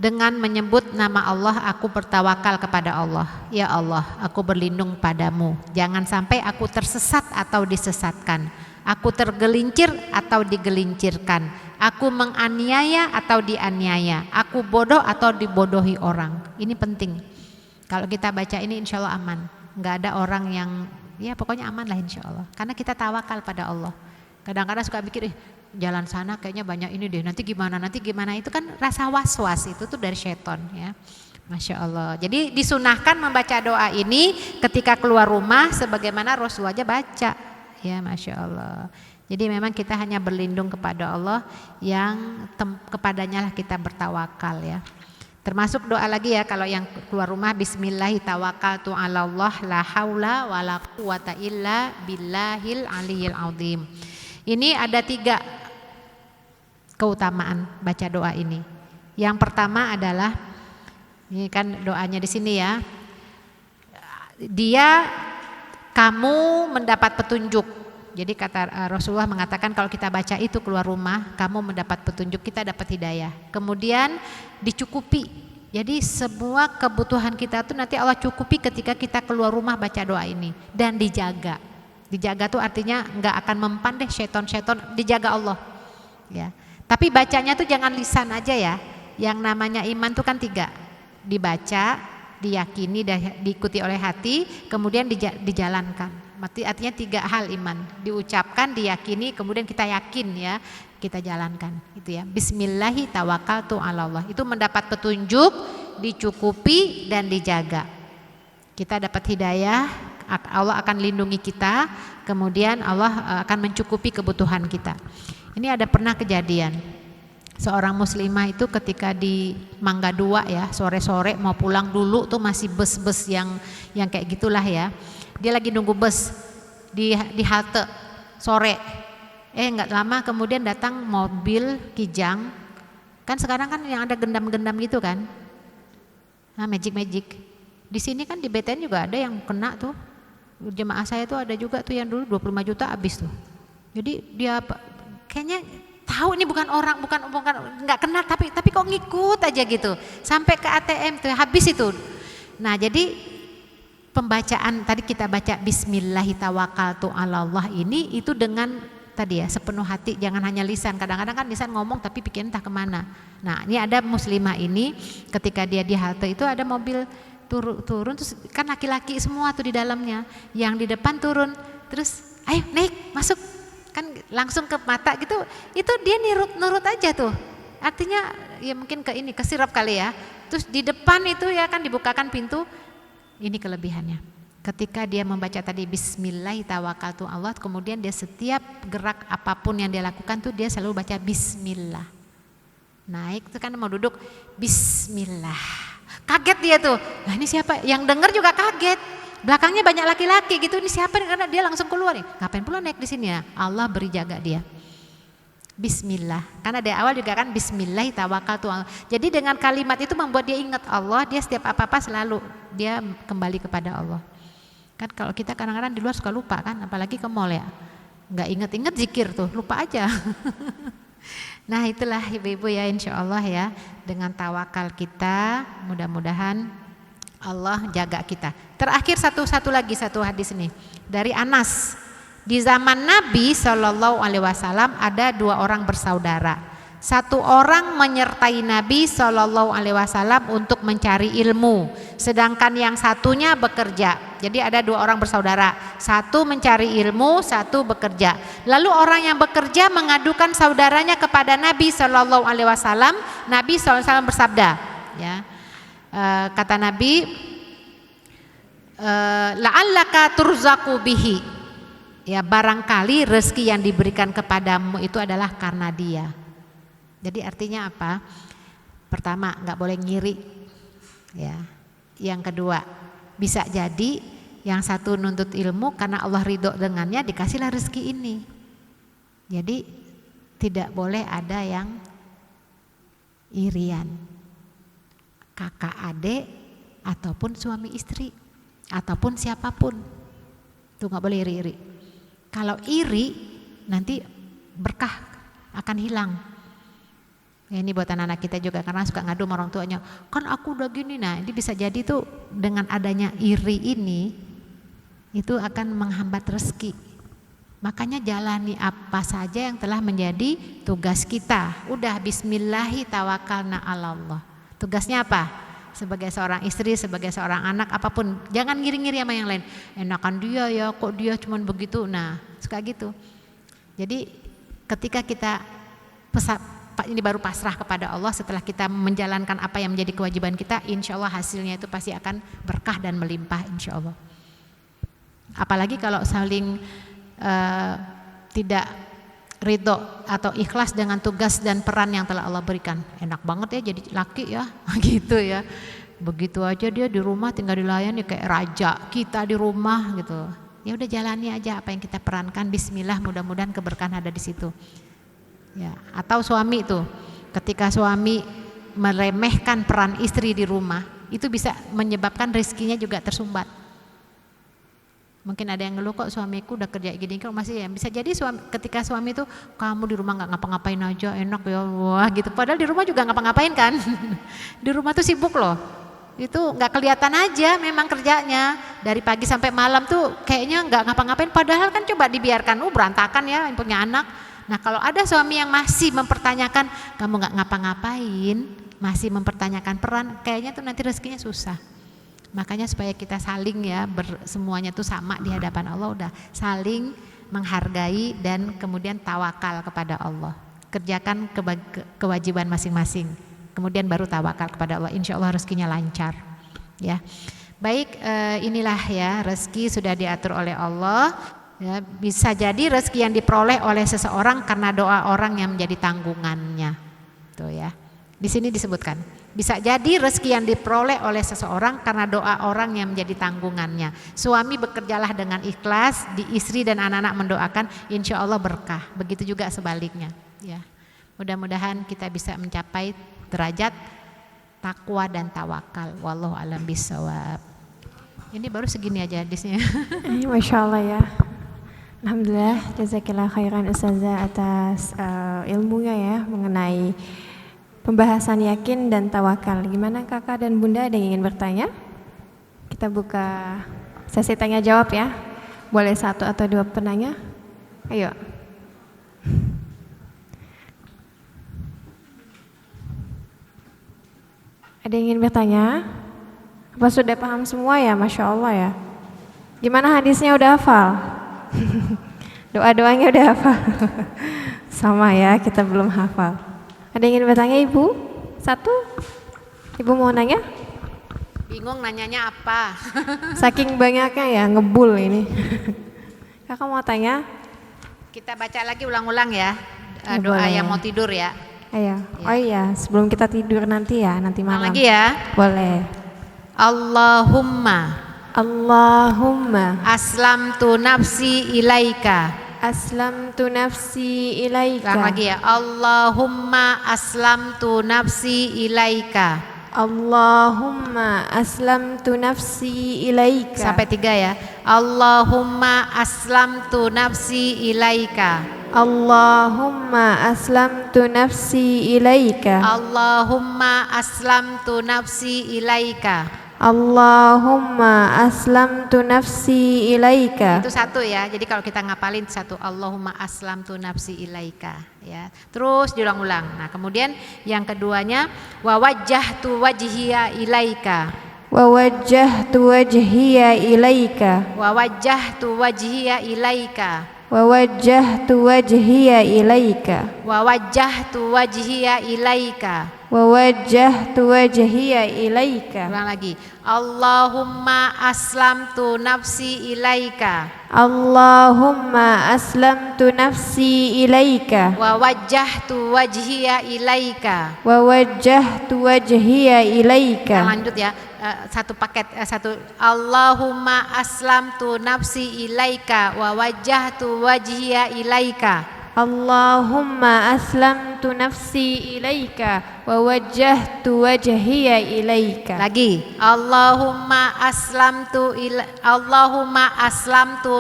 Dengan menyebut nama Allah, aku bertawakal kepada Allah. Ya Allah, aku berlindung padamu. Jangan sampai aku tersesat atau disesatkan. Aku tergelincir atau digelincirkan. Aku menganiaya atau dianiaya. Aku bodoh atau dibodohi orang. Ini penting. Kalau kita baca ini insya Allah aman. Nggak ada orang yang, ya pokoknya aman lah insya Allah. Karena kita tawakal pada Allah. Kadang-kadang suka pikir, jalan sana kayaknya banyak ini deh, nanti gimana, itu kan rasa was-was, itu tuh dari setan ya. Masya Allah. Jadi disunahkan membaca doa ini ketika keluar rumah sebagaimana Rasul aja baca. Ya Masya Allah. Jadi memang kita hanya berlindung kepada Allah yang kepadanya lah kita bertawakal ya. Termasuk doa lagi ya kalau yang keluar rumah, bismillahi tawakkaltu 'alallah la haula wala quwata illa billahil aliyil azim. Ini ada 3 keutamaan baca doa ini. Yang pertama adalah, ini kan doanya di sini ya. Kamu mendapat petunjuk. Jadi kata Rasulullah mengatakan kalau kita baca itu keluar rumah, kamu mendapat petunjuk, kita dapat hidayah. Kemudian dicukupi. Jadi semua kebutuhan kita tuh nanti Allah cukupi ketika kita keluar rumah baca doa ini. Dan dijaga. Dijaga tuh artinya nggak akan mempan deh seton-seton, dijaga Allah. Ya. Tapi bacanya tuh jangan lisan aja ya. Yang namanya iman tuh kan 3. Dibaca, diyakini, diikuti oleh hati, kemudian dijalankan. Artinya 3 hal iman, diucapkan, diyakini, kemudian kita yakin ya, kita jalankan itu ya. Bismillahi tawakkaltu 'alallah. Itu mendapat petunjuk, dicukupi dan dijaga. Kita dapat hidayah, Allah akan lindungi kita, kemudian Allah akan mencukupi kebutuhan kita. Ini ada pernah kejadian. Seorang muslimah itu ketika di Mangga 2 ya, sore-sore mau pulang dulu tuh masih bus-bus yang kayak gitulah ya. Dia lagi nunggu bus di halte sore. Enggak lama kemudian datang mobil Kijang. Kan sekarang kan yang ada gendam-gendam gitu kan. Nah, magic. Di sini kan di BTN juga ada yang kena tuh. Jemaah saya tuh ada juga tuh yang dulu 25 juta habis tuh. Jadi dia kayaknya tahu ini bukan orang, bukan nggak kenal, tapi kok ngikut aja gitu sampai ke ATM tuh habis itu. Nah jadi pembacaan tadi kita baca Bismillahi tawakkaltu 'alallah ini itu dengan tadi ya sepenuh hati, jangan hanya lisan. Kadang-kadang kan lisan ngomong tapi pikiran entah kemana. Nah ini ada muslimah ini ketika dia di halte itu ada mobil turun terus kan laki-laki semua tuh di dalamnya, yang di depan turun terus ayo naik masuk, kan langsung ke mata gitu, itu dia nurut aja tuh, artinya ya mungkin ke sirap kali ya. Terus di depan itu ya kan dibukakan pintu, ini kelebihannya ketika dia membaca tadi Bismillahi tawakkaltu Allah, kemudian dia setiap gerak apapun yang dia lakukan tuh dia selalu baca Bismillah. Naik tuh kan mau duduk Bismillah, kaget dia tuh, nah ini siapa, yang dengar juga kaget. Belakangnya banyak laki-laki gitu, ini siapa, karena dia langsung keluar nih. Ngapain pula naik di sini ya? Allah beri jaga dia. Bismillah. Karena dari awal juga kan Bismillah tawakkaltu. Jadi dengan kalimat itu membuat dia ingat Allah, dia setiap apa-apa selalu dia kembali kepada Allah. Kan kalau kita kadang-kadang di luar suka lupa kan, apalagi ke mall ya. Enggak inget-inget zikir tuh, lupa aja. Nah, itulah ibu-ibu ya, insya Allah ya, dengan tawakal kita mudah-mudahan Allah jaga kita. Terakhir satu hadis ini dari Anas. Di zaman Nabi Shallallahu Alaihi Wasallam ada 2 orang bersaudara. Satu orang menyertai Nabi Shallallahu Alaihi Wasallam untuk mencari ilmu, sedangkan yang satunya bekerja. Jadi ada 2 orang bersaudara, satu mencari ilmu, satu bekerja. Lalu orang yang bekerja mengadukan saudaranya kepada Nabi Shallallahu Alaihi Wasallam. Nabi Shallallahu Alaihi Wasallam bersabda, ya. Kata Nabi, la'allaka turzaku bihi, ya barangkali rezeki yang diberikan kepadamu itu adalah karena dia. Jadi artinya apa? Pertama, nggak boleh ngiri, ya. Yang kedua, bisa jadi yang satu nuntut ilmu karena Allah ridho dengannya, dikasihlah rezeki ini. Jadi tidak boleh ada yang irian, kakak adik ataupun suami istri ataupun siapapun, tuh nggak boleh iri-iri. Kalau iri nanti berkah akan hilang. Ya, ini buat anak-anak kita juga karena suka ngadu sama orang tuanya, kan aku udah gini. Nah ini bisa jadi tuh dengan adanya iri ini itu akan menghambat rezeki. Makanya jalani apa saja yang telah menjadi tugas kita. Udah bismillahi tawakkalna 'alallah. Tugasnya apa? Sebagai seorang istri, sebagai seorang anak, apapun, jangan ngiri-ngiri sama yang lain. Enakan dia ya, kok dia cuman begitu. Nah, suka gitu. Jadi ketika kita ini baru pasrah kepada Allah, setelah kita menjalankan apa yang menjadi kewajiban kita, insya Allah hasilnya itu pasti akan berkah dan melimpah insya Allah. Apalagi kalau saling tidak ridho atau ikhlas dengan tugas dan peran yang telah Allah berikan. Enak banget ya jadi laki ya, gitu ya. Begitu aja dia di rumah tinggal dilayani kayak raja, kita di rumah gitu. Ya udah jalani aja apa yang kita perankan, bismillah, mudah-mudahan keberkahan ada di situ. Ya, atau suami tuh, ketika suami meremehkan peran istri di rumah, itu bisa menyebabkan rezekinya juga tersumbat. Mungkin ada yang ngeluh, kok suamiku udah kerja gini kok masih ya. Bisa jadi ketika suami itu, kamu di rumah nggak ngapa-ngapain aja, enak ya, wah gitu. Padahal di rumah juga ngapa-ngapain kan. Di rumah tuh sibuk loh. Itu nggak kelihatan aja memang kerjanya dari pagi sampai malam tuh kayaknya nggak ngapa-ngapain, padahal kan coba dibiarkan berantakan ya yang punya anak. Nah kalau ada suami yang masih mempertanyakan kamu nggak ngapa-ngapain, masih mempertanyakan peran, kayaknya tuh nanti rezekinya susah. Makanya supaya kita saling ya semuanya tuh sama di hadapan Allah, udah saling menghargai dan kemudian tawakal kepada Allah, kerjakan kewajiban masing-masing. Kemudian baru tawakal kepada Allah, insya Allah rezekinya lancar ya. Baik, inilah ya rezeki sudah diatur oleh Allah ya. Bisa jadi rezeki yang diperoleh oleh seseorang karena doa orang yang menjadi tanggungannya tuh ya. Di sini disebutkan bisa jadi rezeki yang diperoleh oleh seseorang karena doa orang yang menjadi tanggungannya. Suami bekerjalah dengan ikhlas, di istri dan anak-anak mendoakan, insya Allah berkah. Begitu juga sebaliknya ya. Mudah-mudahan kita bisa mencapai derajat takwa dan tawakal. Wallahu a'lam bishawab. Ini baru segini aja hadisnya. Masya Allah ya. Alhamdulillah, jazakillah khairan Ustazah atas ilmunya ya mengenai pembahasan yakin dan tawakal. Gimana kakak dan bunda, ada yang ingin bertanya? Kita buka sesi tanya jawab ya. Boleh 1 atau 2 penanya? Ayo. Ada yang ingin bertanya? Apa sudah paham semua ya? Masya Allah ya. Gimana hadisnya, udah hafal? Doa-doanya udah hafal? Sama ya, kita belum hafal. Ada yang ingin bertanya Ibu? 1? Ibu mau nanya? Bingung nanyanya apa? Saking banyaknya ya, ngebul ini. Kakak mau tanya? Kita baca lagi ulang-ulang ya, doa boleh. yang mau tidur ya. Ayo. Oh iya, sebelum kita tidur nanti ya, nanti malam. Ulang lagi ya. Boleh. Allahumma aslamtu nafsi ilaika. Aslamtu nafsi ilaika. Ulang lagi ya. Allahumma aslamtu nafsi ilaika. Allahumma aslamtu nafsi ilaika. Sampai 3 ya. Allahumma aslamtu nafsi ilaika. Allahumma aslamtu nafsi ilaika. Allahumma aslamtu nafsi ilaika. Allahumma aslamtu nafsi ilaika. Itu 1 ya. Jadi kalau kita ngapalin 1, Allahumma aslamtu nafsi ilaika ya. Terus diulang-ulang. Nah, kemudian yang keduanya wa wajjahtu wajhiya ilaika. Wa wajjahtu wajhiya ilaika. Wa wajjahtu wajhiya ilaika. Wa wajjahtu wajhiya ilaika. Wa wajjahtu wajhiya ilaika. Wa wajjahtu wajhiya ilaika. Ulang lagi. Allahumma aslamtu nafsi ilaika. Allahumma aslamtu nafsi ilaika. Wa wajjahtu wajhiya ilaika. Wa wajjahtu wajhiya ilaika. Lanjut ya. 1 paket, 1. Allahumma aslamtu nafsi ilaika wa wajjahtu wajhiya ilaika. Allahumma aslamtu nafsi ilaika wa wajjahtu wajhiya ilaika. Lagi. Allahumma aslamtu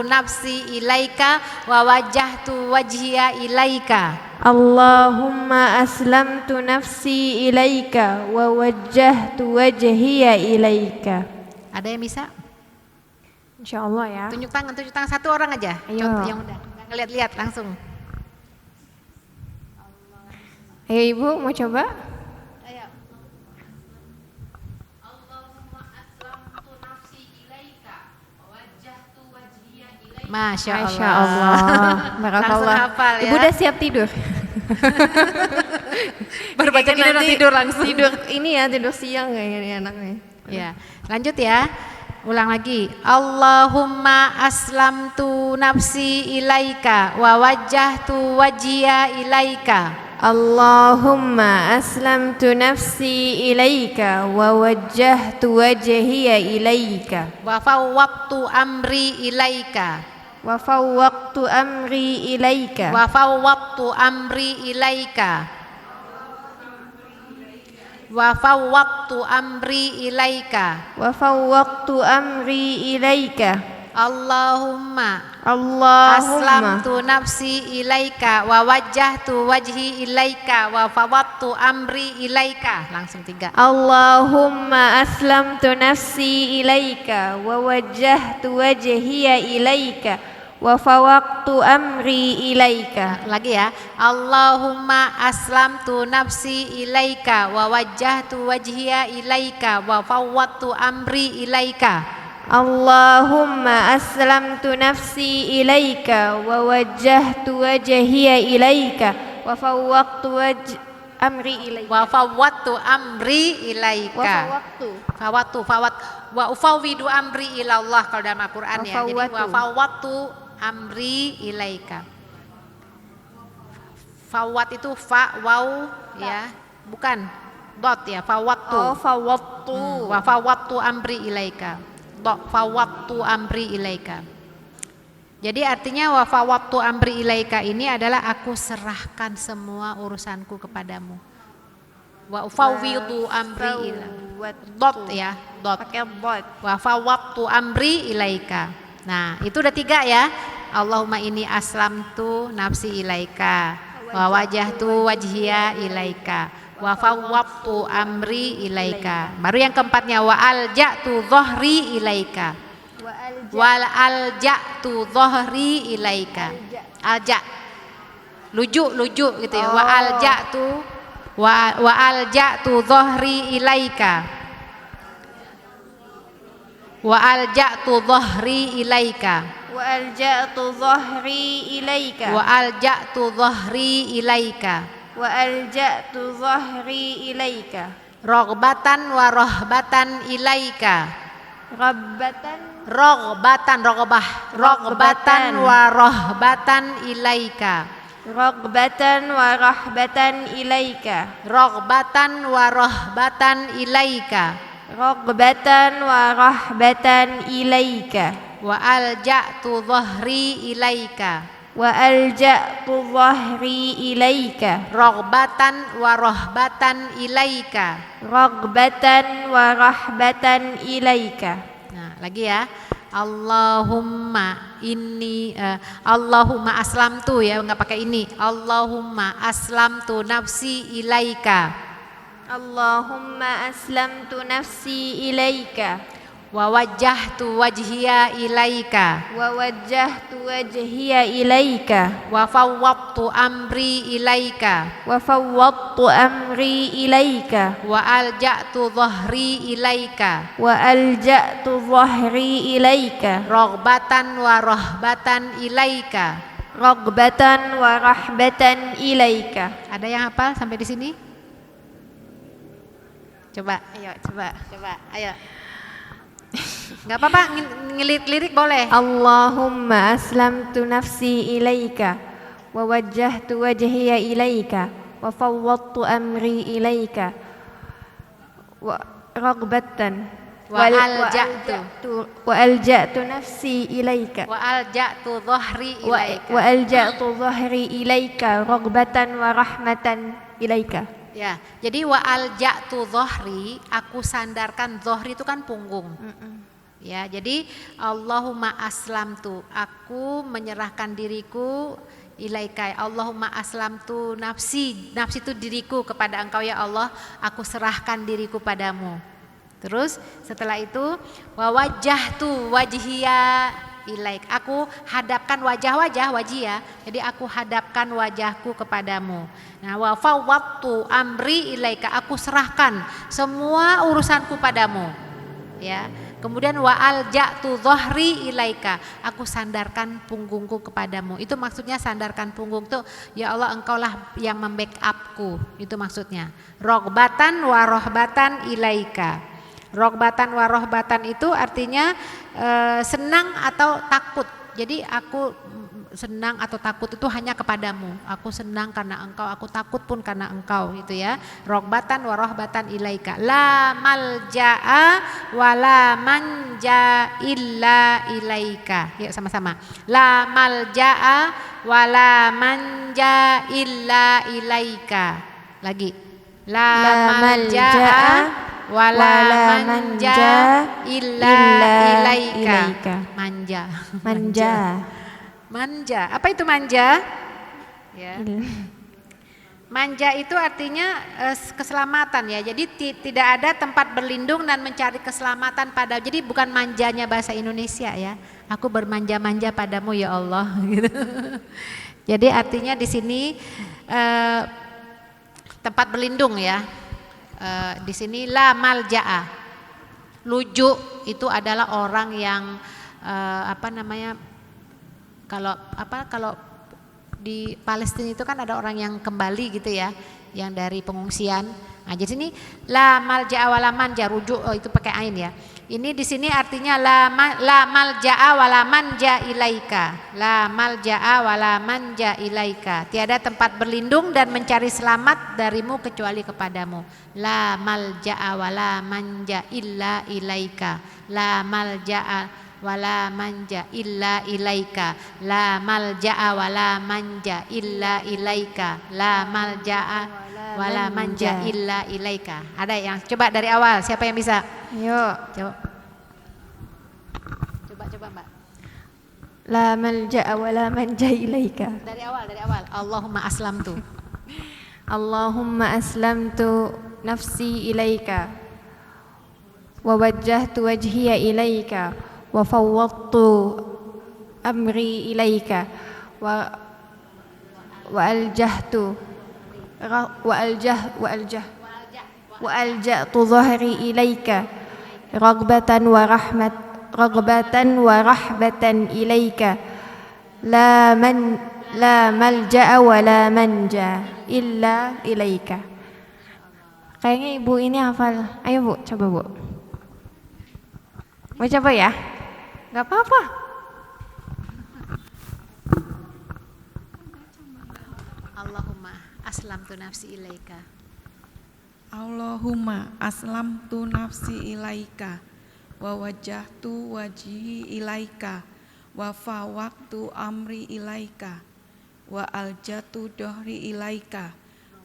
nafsi ilaika wa wajjahtu wajhiya ilaika. Allahumma aslamtu nafsi ilaika wa wajjahtu wajhiya ilaika. Ada yang bisa? Insyaallah ya. Tunjuk tangan 1 orang aja. Ayo. Contoh yang udah. Nggak ngeliat-liat langsung. Ayo Ibu, mau coba? Ayo. Allahumma aslamtu nafsi ilaika wa wajjahtu wajhiya ilaika. Masya Allah. Masya Allah. Langsung Barakallah. hafal ya. Ibu udah siap tidur? Baru baca gini udah Nanti tidur langsung. Tidur ini ya, tidur siang kayaknya anaknya. Ya, lanjut ya. Ulang lagi. Allahumma aslamtu nafsi ilaika wa wajjahtu wajhiya ilaika. Allahumma aslamtu nafsi ilaika wa wajjahtu wajhiya ilaika Wa fawwaqtu amri ilaika. wa fawwaqtu amri ilaika Wa fawwaqtu amri ilaika. Wa fawwaqtu amri ilaika. wa fawwaqtu amri ilaika Allahumma Allahumma aslamtu nafsi ilaika wa wajjahtu wajhi ilaika wa fawwaqtu amri ilaika. Langsung 3. Allahumma aslamtu nafsi ilaika wa wajjahtu wajhiya ilaika wa fawwaqtu amri ilaika. Lagi ya. Allahumma aslamtu nafsi ilaika wa wajjahtu wajhiya ilaika wa fawwaqtu amri ilaika. Allahumma aslamtu nafsi ilaika wa wajjahtu wajhiya ilaika wa fawwaqtu amri ilaika. Wa fawwaqtu amri ilaika. Fawat wa ufawwidu amri ilallah kalau dalam Al-Qur'an ya. Jadi wa fawwaqtu amri ilaika. Fawat itu fa waw ya, bukan dot ya, fawwaqtu. Oh, fawwaqtu. Wa fawwaqtu amri ilaika. Fawwaqtu amri ilaika. Jadi artinya wa fawwaqtu amri ilaika ini adalah aku serahkan semua urusanku kepadamu. Wa ufawwidu amri ilaika. Dot ya, dot. Pakai dot. Wa fawwaqtu amri ilaika. Nah, itu udah 3 ya. Allahumma inni aslamtu nafsi ilaika wa wajjahtu wajhiya ilaika wa fawwaqtu amri ilaika. Baru yang keempatnya wa alja'tu dhahri ilaika. Wal alja'tu dhahri ilaika. Alja. Luju gitu ya. Wa alja'tu dhahri ilaika. Wa alja'tu dhahri ilaika. Wa alja'tu dhahri ilaika. Wa alja'tu dhahri ilaika. Wa alja'tu dhahri ilaika. Rogbatan wa rohbatan ilaika. Rabbatan rogbatan wa rohbatan ilaika. raghbatan wa rahbatan ilaika. Rogbatan wa rohbatan ilaika. Raghbatan wa rahbatan ilaika. Wa alja'tu dhahri ilaika. Wa alja'tu dhahri ilaika. Rogbatan wa rohbatan ilaika. Raghbatan wa rahbatan ilaika. Nah, lagi ya. Allahumma inni Allahumma aslamtu ya, enggak pakai ini. Allahumma aslamtu nafsi ilaika. Allahumma aslamtu nafsi ilaika. Wa wajjahtu wajhiya ilaika. Wa wajjahtu wajhiya ilaika. Wa fawwaqtu amri ilaika. Wa fawwadtu amri ilaika. Wa alja'tu dhahri ilaika. Wa alja'tu dhahri ilaika. Rogbatan wa rohbatan ilaika. Raghbatan wa rahbatan ilaika. Ada yang hafal sampai di sini? Coba, ayo. Enggak apa-apa, ngelirik boleh. Allahumma aslamtu nafsi ilaika wa wajjahtu wajhiya ilaika wa fawwadtu amri ilaika wa raghbatan Wa alja'tu nafsi ilaika Wa alja'tu dhahri ilaika. wa alja'tu dhahri ilaika raghbatan wa rahmatan ilaika. Ya, jadi wa alja'tu dhahri, aku sandarkan, dhahri itu kan punggung. Ya, jadi Allahumma aslamtu, aku menyerahkan diriku ilaika. Allahumma aslamtu nafsi, nafsi itu diriku kepada engkau ya Allah, aku serahkan diriku padamu. Terus setelah itu wa wajjahtu wajhiya ilaik, aku hadapkan wajhiya, jadi aku hadapkan wajahku kepadamu. Nah, wa fawwadtu amri ilaika, aku serahkan semua urusanku padamu. Ya. Kemudian wa alja'tu dhahri ilaika, aku sandarkan punggungku kepadamu. Itu maksudnya sandarkan punggung tuh, ya Allah engkaulah yang membackup-ku. Itu maksudnya. Rogbatan wa rohbatan ilaika. Rogbatan wa rohbatan itu artinya senang atau takut. Jadi aku senang atau takut itu hanya kepadamu. Aku senang karena engkau, aku takut pun karena engkau, gitu ya. Rogbatan wa rohbatan ilaika. La malja'a wa la manja illa ilaika. Yuk sama-sama. La malja'a wa la manja illa ilaika. Lagi. La malja'a wa la manja illa ilaika. Manja. Manja, apa itu manja? Ya. Manja itu artinya keselamatan ya. Jadi tidak ada tempat berlindung dan mencari keselamatan pada. Jadi bukan manjanya bahasa Indonesia ya. Aku bermanja-manja padamu ya Allah. Gitu. Jadi artinya di sini tempat berlindung ya. Di sini la malja'a. Luju itu adalah orang yang kalau di Palestina itu kan ada orang yang kembali gitu ya, yang dari pengungsian. Nah, jadi sini la malja'a wala manja, rujuk itu pakai ain ya. Ini di sini artinya la malja'a wala manja ilaika. La malja'a wala manja ilaika. Tiada tempat berlindung dan mencari selamat darimu kecuali kepadamu. La malja'a wala manja illa ilaika. La malja'a wala manja illa ilaika, la malja'a wala manja illa ilaika, la malja'a wala manja illa ilaika. Ada yang coba dari awal, siapa yang bisa? Yuk, coba Mbak. La malja'a wala manja ilaika. Dari awal. Allahumma aslamtu. Allahumma aslamtu nafsi ilaika wa wajjahtu wajhiya ilaika wa fawwadtu amri ilaika wa aljahtu dhahri ilaika ragbatan wa rahbatan ilaika la malja'a wa la manja illa ilaika. Kayaknya ibu ini hafal. Ayo bu, coba bu. Mau coba ya? Gak apa-apa. Allahumma aslamtu nafsi ilaika. Allahumma aslamtu nafsi ilaika wa wajjahtu wajhi ilaika wa fawwaktu amri ilaika wa aljatu dohri ilaika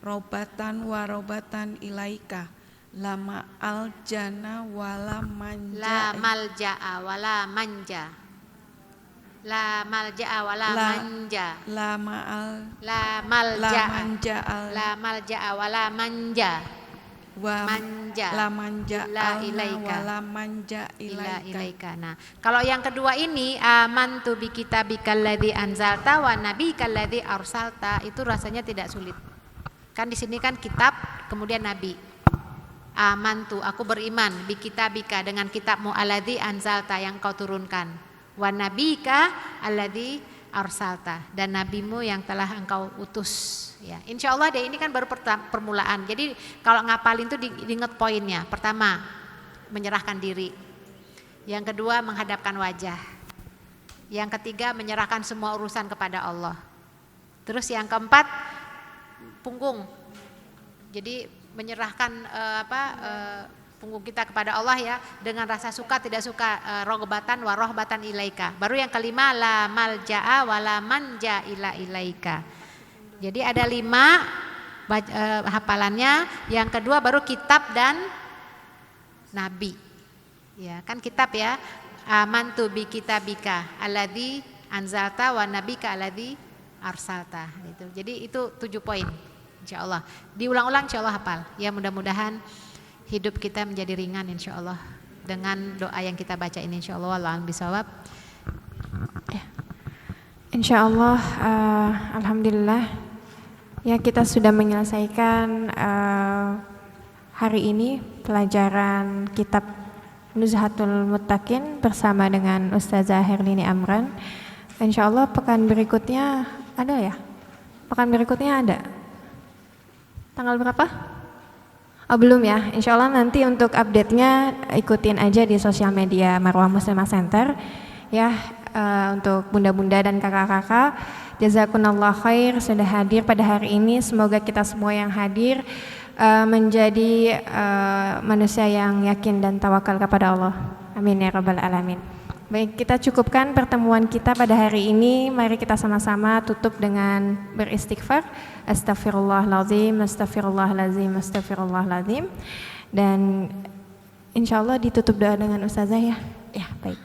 robatan wa robatan ilaika lama aljana wala manja. La malja'a wala manja. La malja'a wala manja. La malja'a wala manja. Manja. La manja illa ilaika. Wala manja ilaika. Nah, kalau yang kedua ini amantu bi kitabikal ladzi anzalta wa nabiyikal ladzi arsalta, itu rasanya tidak sulit. Kan di sini kan kitab kemudian nabi. Amantu, aku beriman bi kitabika dengan kitabmu alladzi anzalta yang kau turunkan. Wa nabiyika alladzi arsalta, dan nabimu yang telah engkau utus. Ya, insya Allah deh, ini kan baru permulaan. Jadi kalau ngapalin tuh diingat poinnya. Pertama, menyerahkan diri. Yang kedua, menghadapkan wajah. Yang ketiga, menyerahkan semua urusan kepada Allah. Terus yang keempat, punggung. Jadi menyerahkan punggung kita kepada Allah ya, dengan rasa suka tidak suka, rogbatan wa rohbatan ilaika. Baru yang kelima, la malja'a wa la manja ila ilaika. Jadi ada 5 hafalannya. Yang kedua baru kitab dan nabi. Ya, kan kitab ya. Amantu bi kitabika alladzi anzalta wa nabika alladzi arsalta. Gitu. Jadi itu 7 poin. Insyaallah. Diulang-ulang insyaallah hafal. Ya, mudah-mudahan hidup kita menjadi ringan insyaallah dengan doa yang kita baca ini insyaallah. Wallahu a'lam bishawab. Ya. Insyaallah, alhamdulillah. Ya, kita sudah menyelesaikan hari ini pelajaran kitab Nuzhatul Muttaqin bersama dengan Ustazah Herlini Amran. Insya Allah pekan berikutnya ada ya? Pekan berikutnya ada? Tanggal berapa? Oh belum ya, insya Allah nanti untuk update-nya ikutin aja di sosial media Marwah Muslimah Center ya. Untuk bunda-bunda dan kakak-kakak, jazakunallah khair sudah hadir pada hari ini. Semoga kita semua yang hadir menjadi manusia yang yakin dan tawakal kepada Allah. Amin ya rabbal alamin. Baik, kita cukupkan pertemuan kita pada hari ini. Mari kita sama-sama tutup dengan beristighfar. Astaghfirullahaladzim, astaghfirullahaladzim, astaghfirullahaladzim. Dan insya Allah ditutup doa dengan Ustazah ya. Ya, baik.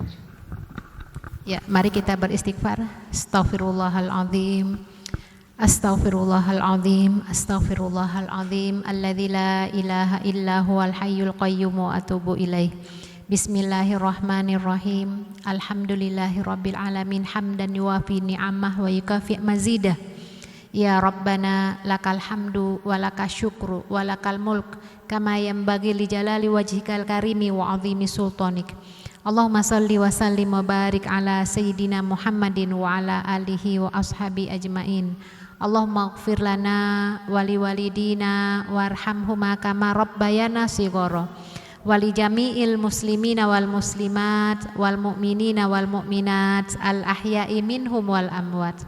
Ya, mari kita beristighfar. Astaghfirullahaladzim, astaghfirullahaladzim, astaghfirullahaladzim, alladzi la ilaha illa huwal hayyul qayyum wa atubu ilaih. Bismillahirrahmanirrahim. Alhamdulillahirabbil alamin hamdan yuwafi ni'amah wa yukafi mazidah. Ya Rabbana lakal hamdu wa lakal syukru wa lakal mulk kama yanbaghi li jalali wajhikal karimi wa azimi sultanik. Allahumma salli wa sallim wa barik ala sayyidina Muhammadin wa ala alihi wa ashabi ajmain. Allahumma ighfir lana wa liwalidina warhamhuma kama rabbayana shighara. Wali jami'il muslimina wal muslimat wal mu'minina wal mu'minat al ahya'i minhum wal amwat.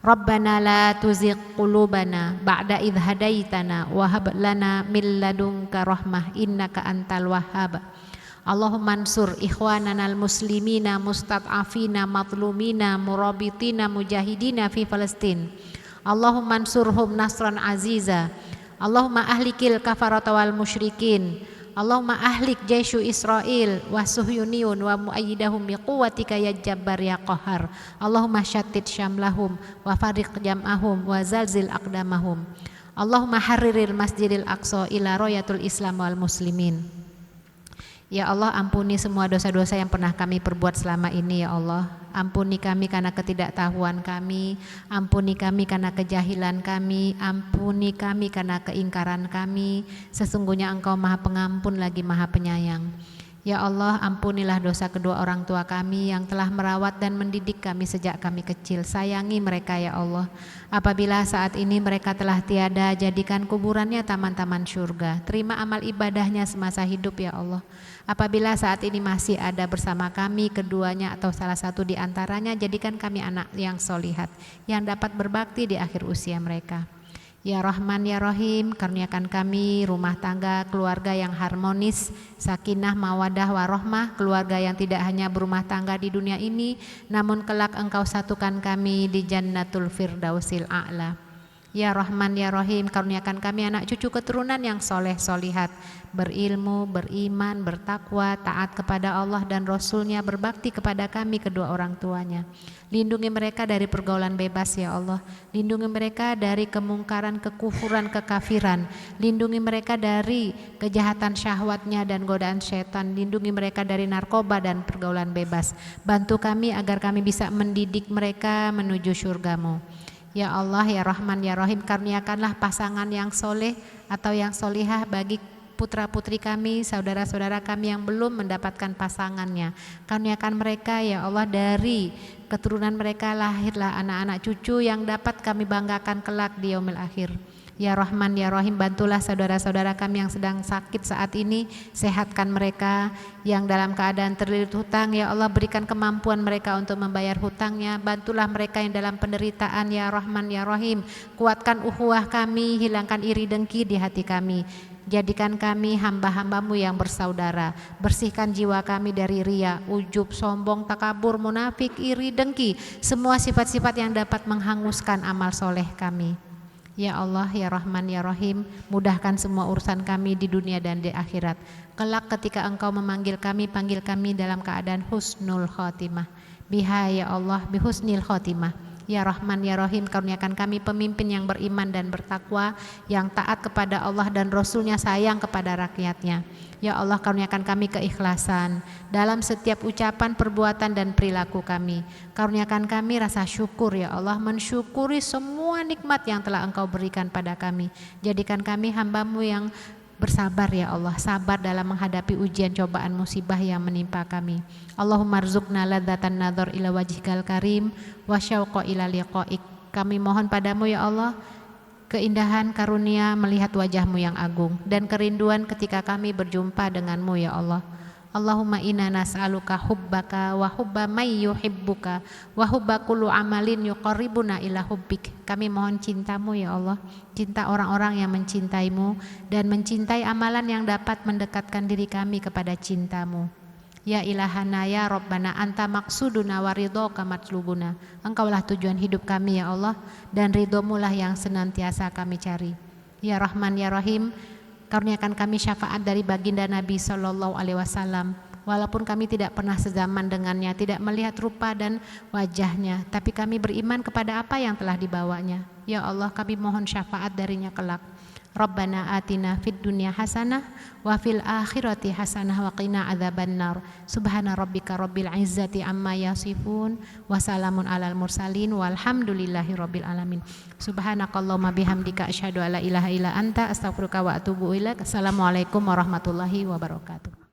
Rabbana la tuzigh qulubana ba'da idh hadaitana wa hab lana min ladunka rahmah innaka antal wahhab. Allahumma ansur ikhwanana al-muslimina mustad'afina matlumina murabitina mujahidina fi Palestin. Allahumma ansurhum nasran aziza. Allahumma ahlikil kafarata wal musyrikin. Allahumma ahlik jaishu Israel wa suhyuniyun wa muayyidahum biquwwatika ya jabbar ya qahar. Allahumma syattit syamlahum wa fariq jam'ahum wa zalzil aqdamahum. Allahumma harriril masjidil aqsa ila royatul islam wal muslimin. Ya Allah, ampuni semua dosa-dosa yang pernah kami perbuat selama ini ya Allah. Ampuni kami karena ketidaktahuan kami, ampuni kami karena kejahilan kami, ampuni kami karena keingkaran kami. Sesungguhnya Engkau Maha Pengampun lagi Maha Penyayang. Ya Allah, ampunilah dosa kedua orang tua kami yang telah merawat dan mendidik kami sejak kami kecil. Sayangi mereka ya Allah. Apabila saat ini mereka telah tiada, jadikan kuburannya taman-taman surga. Terima amal ibadahnya semasa hidup ya Allah. Apabila saat ini masih ada bersama kami, keduanya atau salah satu di antaranya, jadikan kami anak yang solihat, yang dapat berbakti di akhir usia mereka. Ya Rahman ya Rahim, karuniakan kami rumah tangga, keluarga yang harmonis, sakinah, mawadah, warohmah, keluarga yang tidak hanya berumah tangga di dunia ini, namun kelak Engkau satukan kami di Jannatul Firdausil A'la. Ya Rahman ya Rahim, karuniakan kami anak cucu keturunan yang soleh solihat, berilmu, beriman, bertakwa, taat kepada Allah dan Rasulnya, berbakti kepada kami kedua orang tuanya. Lindungi mereka dari pergaulan bebas ya Allah. Lindungi mereka dari kemungkaran, kekufuran, kekafiran. Lindungi mereka dari kejahatan syahwatnya dan godaan setan. Lindungi mereka dari narkoba dan pergaulan bebas. Bantu kami agar kami bisa mendidik mereka menuju surgamu. Ya Allah ya Rahman ya Rahim, karuniakanlah pasangan yang soleh atau yang solihah bagi putra-putri kami, saudara-saudara kami yang belum mendapatkan pasangannya. Karuniakan mereka ya Allah, dari keturunan mereka lahirlah anak-anak cucu yang dapat kami banggakan kelak di yaumil akhir. Ya Rahman ya Rahim, bantulah saudara-saudara kami yang sedang sakit saat ini, sehatkan mereka. Yang dalam keadaan terlilit hutang, ya Allah berikan kemampuan mereka untuk membayar hutangnya. Bantulah mereka yang dalam penderitaan ya Rahman ya Rahim. Kuatkan ukhuwah kami, hilangkan iri dengki di hati kami. Jadikan kami hamba-hambamu yang bersaudara. Bersihkan jiwa kami dari riya, ujub, sombong, takabur, munafik, iri, dengki, semua sifat-sifat yang dapat menghanguskan amal soleh kami. Ya Allah ya Rahman ya Rahim, mudahkan semua urusan kami di dunia dan di akhirat. Kelak ketika Engkau memanggil kami, panggil kami dalam keadaan husnul khotimah. Biha ya Allah bihusnil khotimah. Ya Rahman ya Rahim, karuniakan kami pemimpin yang beriman dan bertakwa, yang taat kepada Allah dan Rasulnya, sayang kepada rakyatnya. Ya Allah, karuniakan kami keikhlasan dalam setiap ucapan, perbuatan dan perilaku kami. Karuniakan kami rasa syukur ya Allah, mensyukuri semua nikmat yang telah Engkau berikan pada kami. Jadikan kami hamba-Mu yang bersabar ya Allah, sabar dalam menghadapi ujian cobaan musibah yang menimpa kami. Allahumma rzuqna ladzatan nadhar ila wajhikal karim wa syauqa ila liqa'ik. Kami mohon padamu ya Allah keindahan karunia melihat wajahmu yang agung dan kerinduan ketika kami berjumpa denganmu ya Allah. Allahumma inna nas'aluka hubbaka wa hubba may yuhibbuka wa hubba kullu amalin yuqarribuna ila hubbik. Kami mohon cintamu ya Allah, cinta orang-orang yang mencintaimu dan mencintai amalan yang dapat mendekatkan diri kami kepada cintamu. Ya ilahana ya Rabbana anta maksuduna wa ridhoka matlubuna. Engkaulah tujuan hidup kami ya Allah dan ridhomulah yang senantiasa kami cari. Ya Rahman ya Rahim, karuniakan kami syafaat dari baginda Nabi Sallallahu Alaihi Wasallam. Walaupun kami tidak pernah sezaman dengannya, tidak melihat rupa dan wajahnya, tapi kami beriman kepada apa yang telah dibawanya. Ya Allah, kami mohon syafaat darinya kelak. Rabbana atina fid dunya hasanah wa fil akhirati hasanah wa qina adzabannar. Subhana rabbika rabbil izzati amma yasifun wa salamun alal mursalin walhamdulillahi rabbil alamin. Subhanakallahumma bihamdika asyhadu alla ilaha illa anta astaghfiruka wa atubu ilaik. Assalamualaikum warahmatullahi wabarakatuh.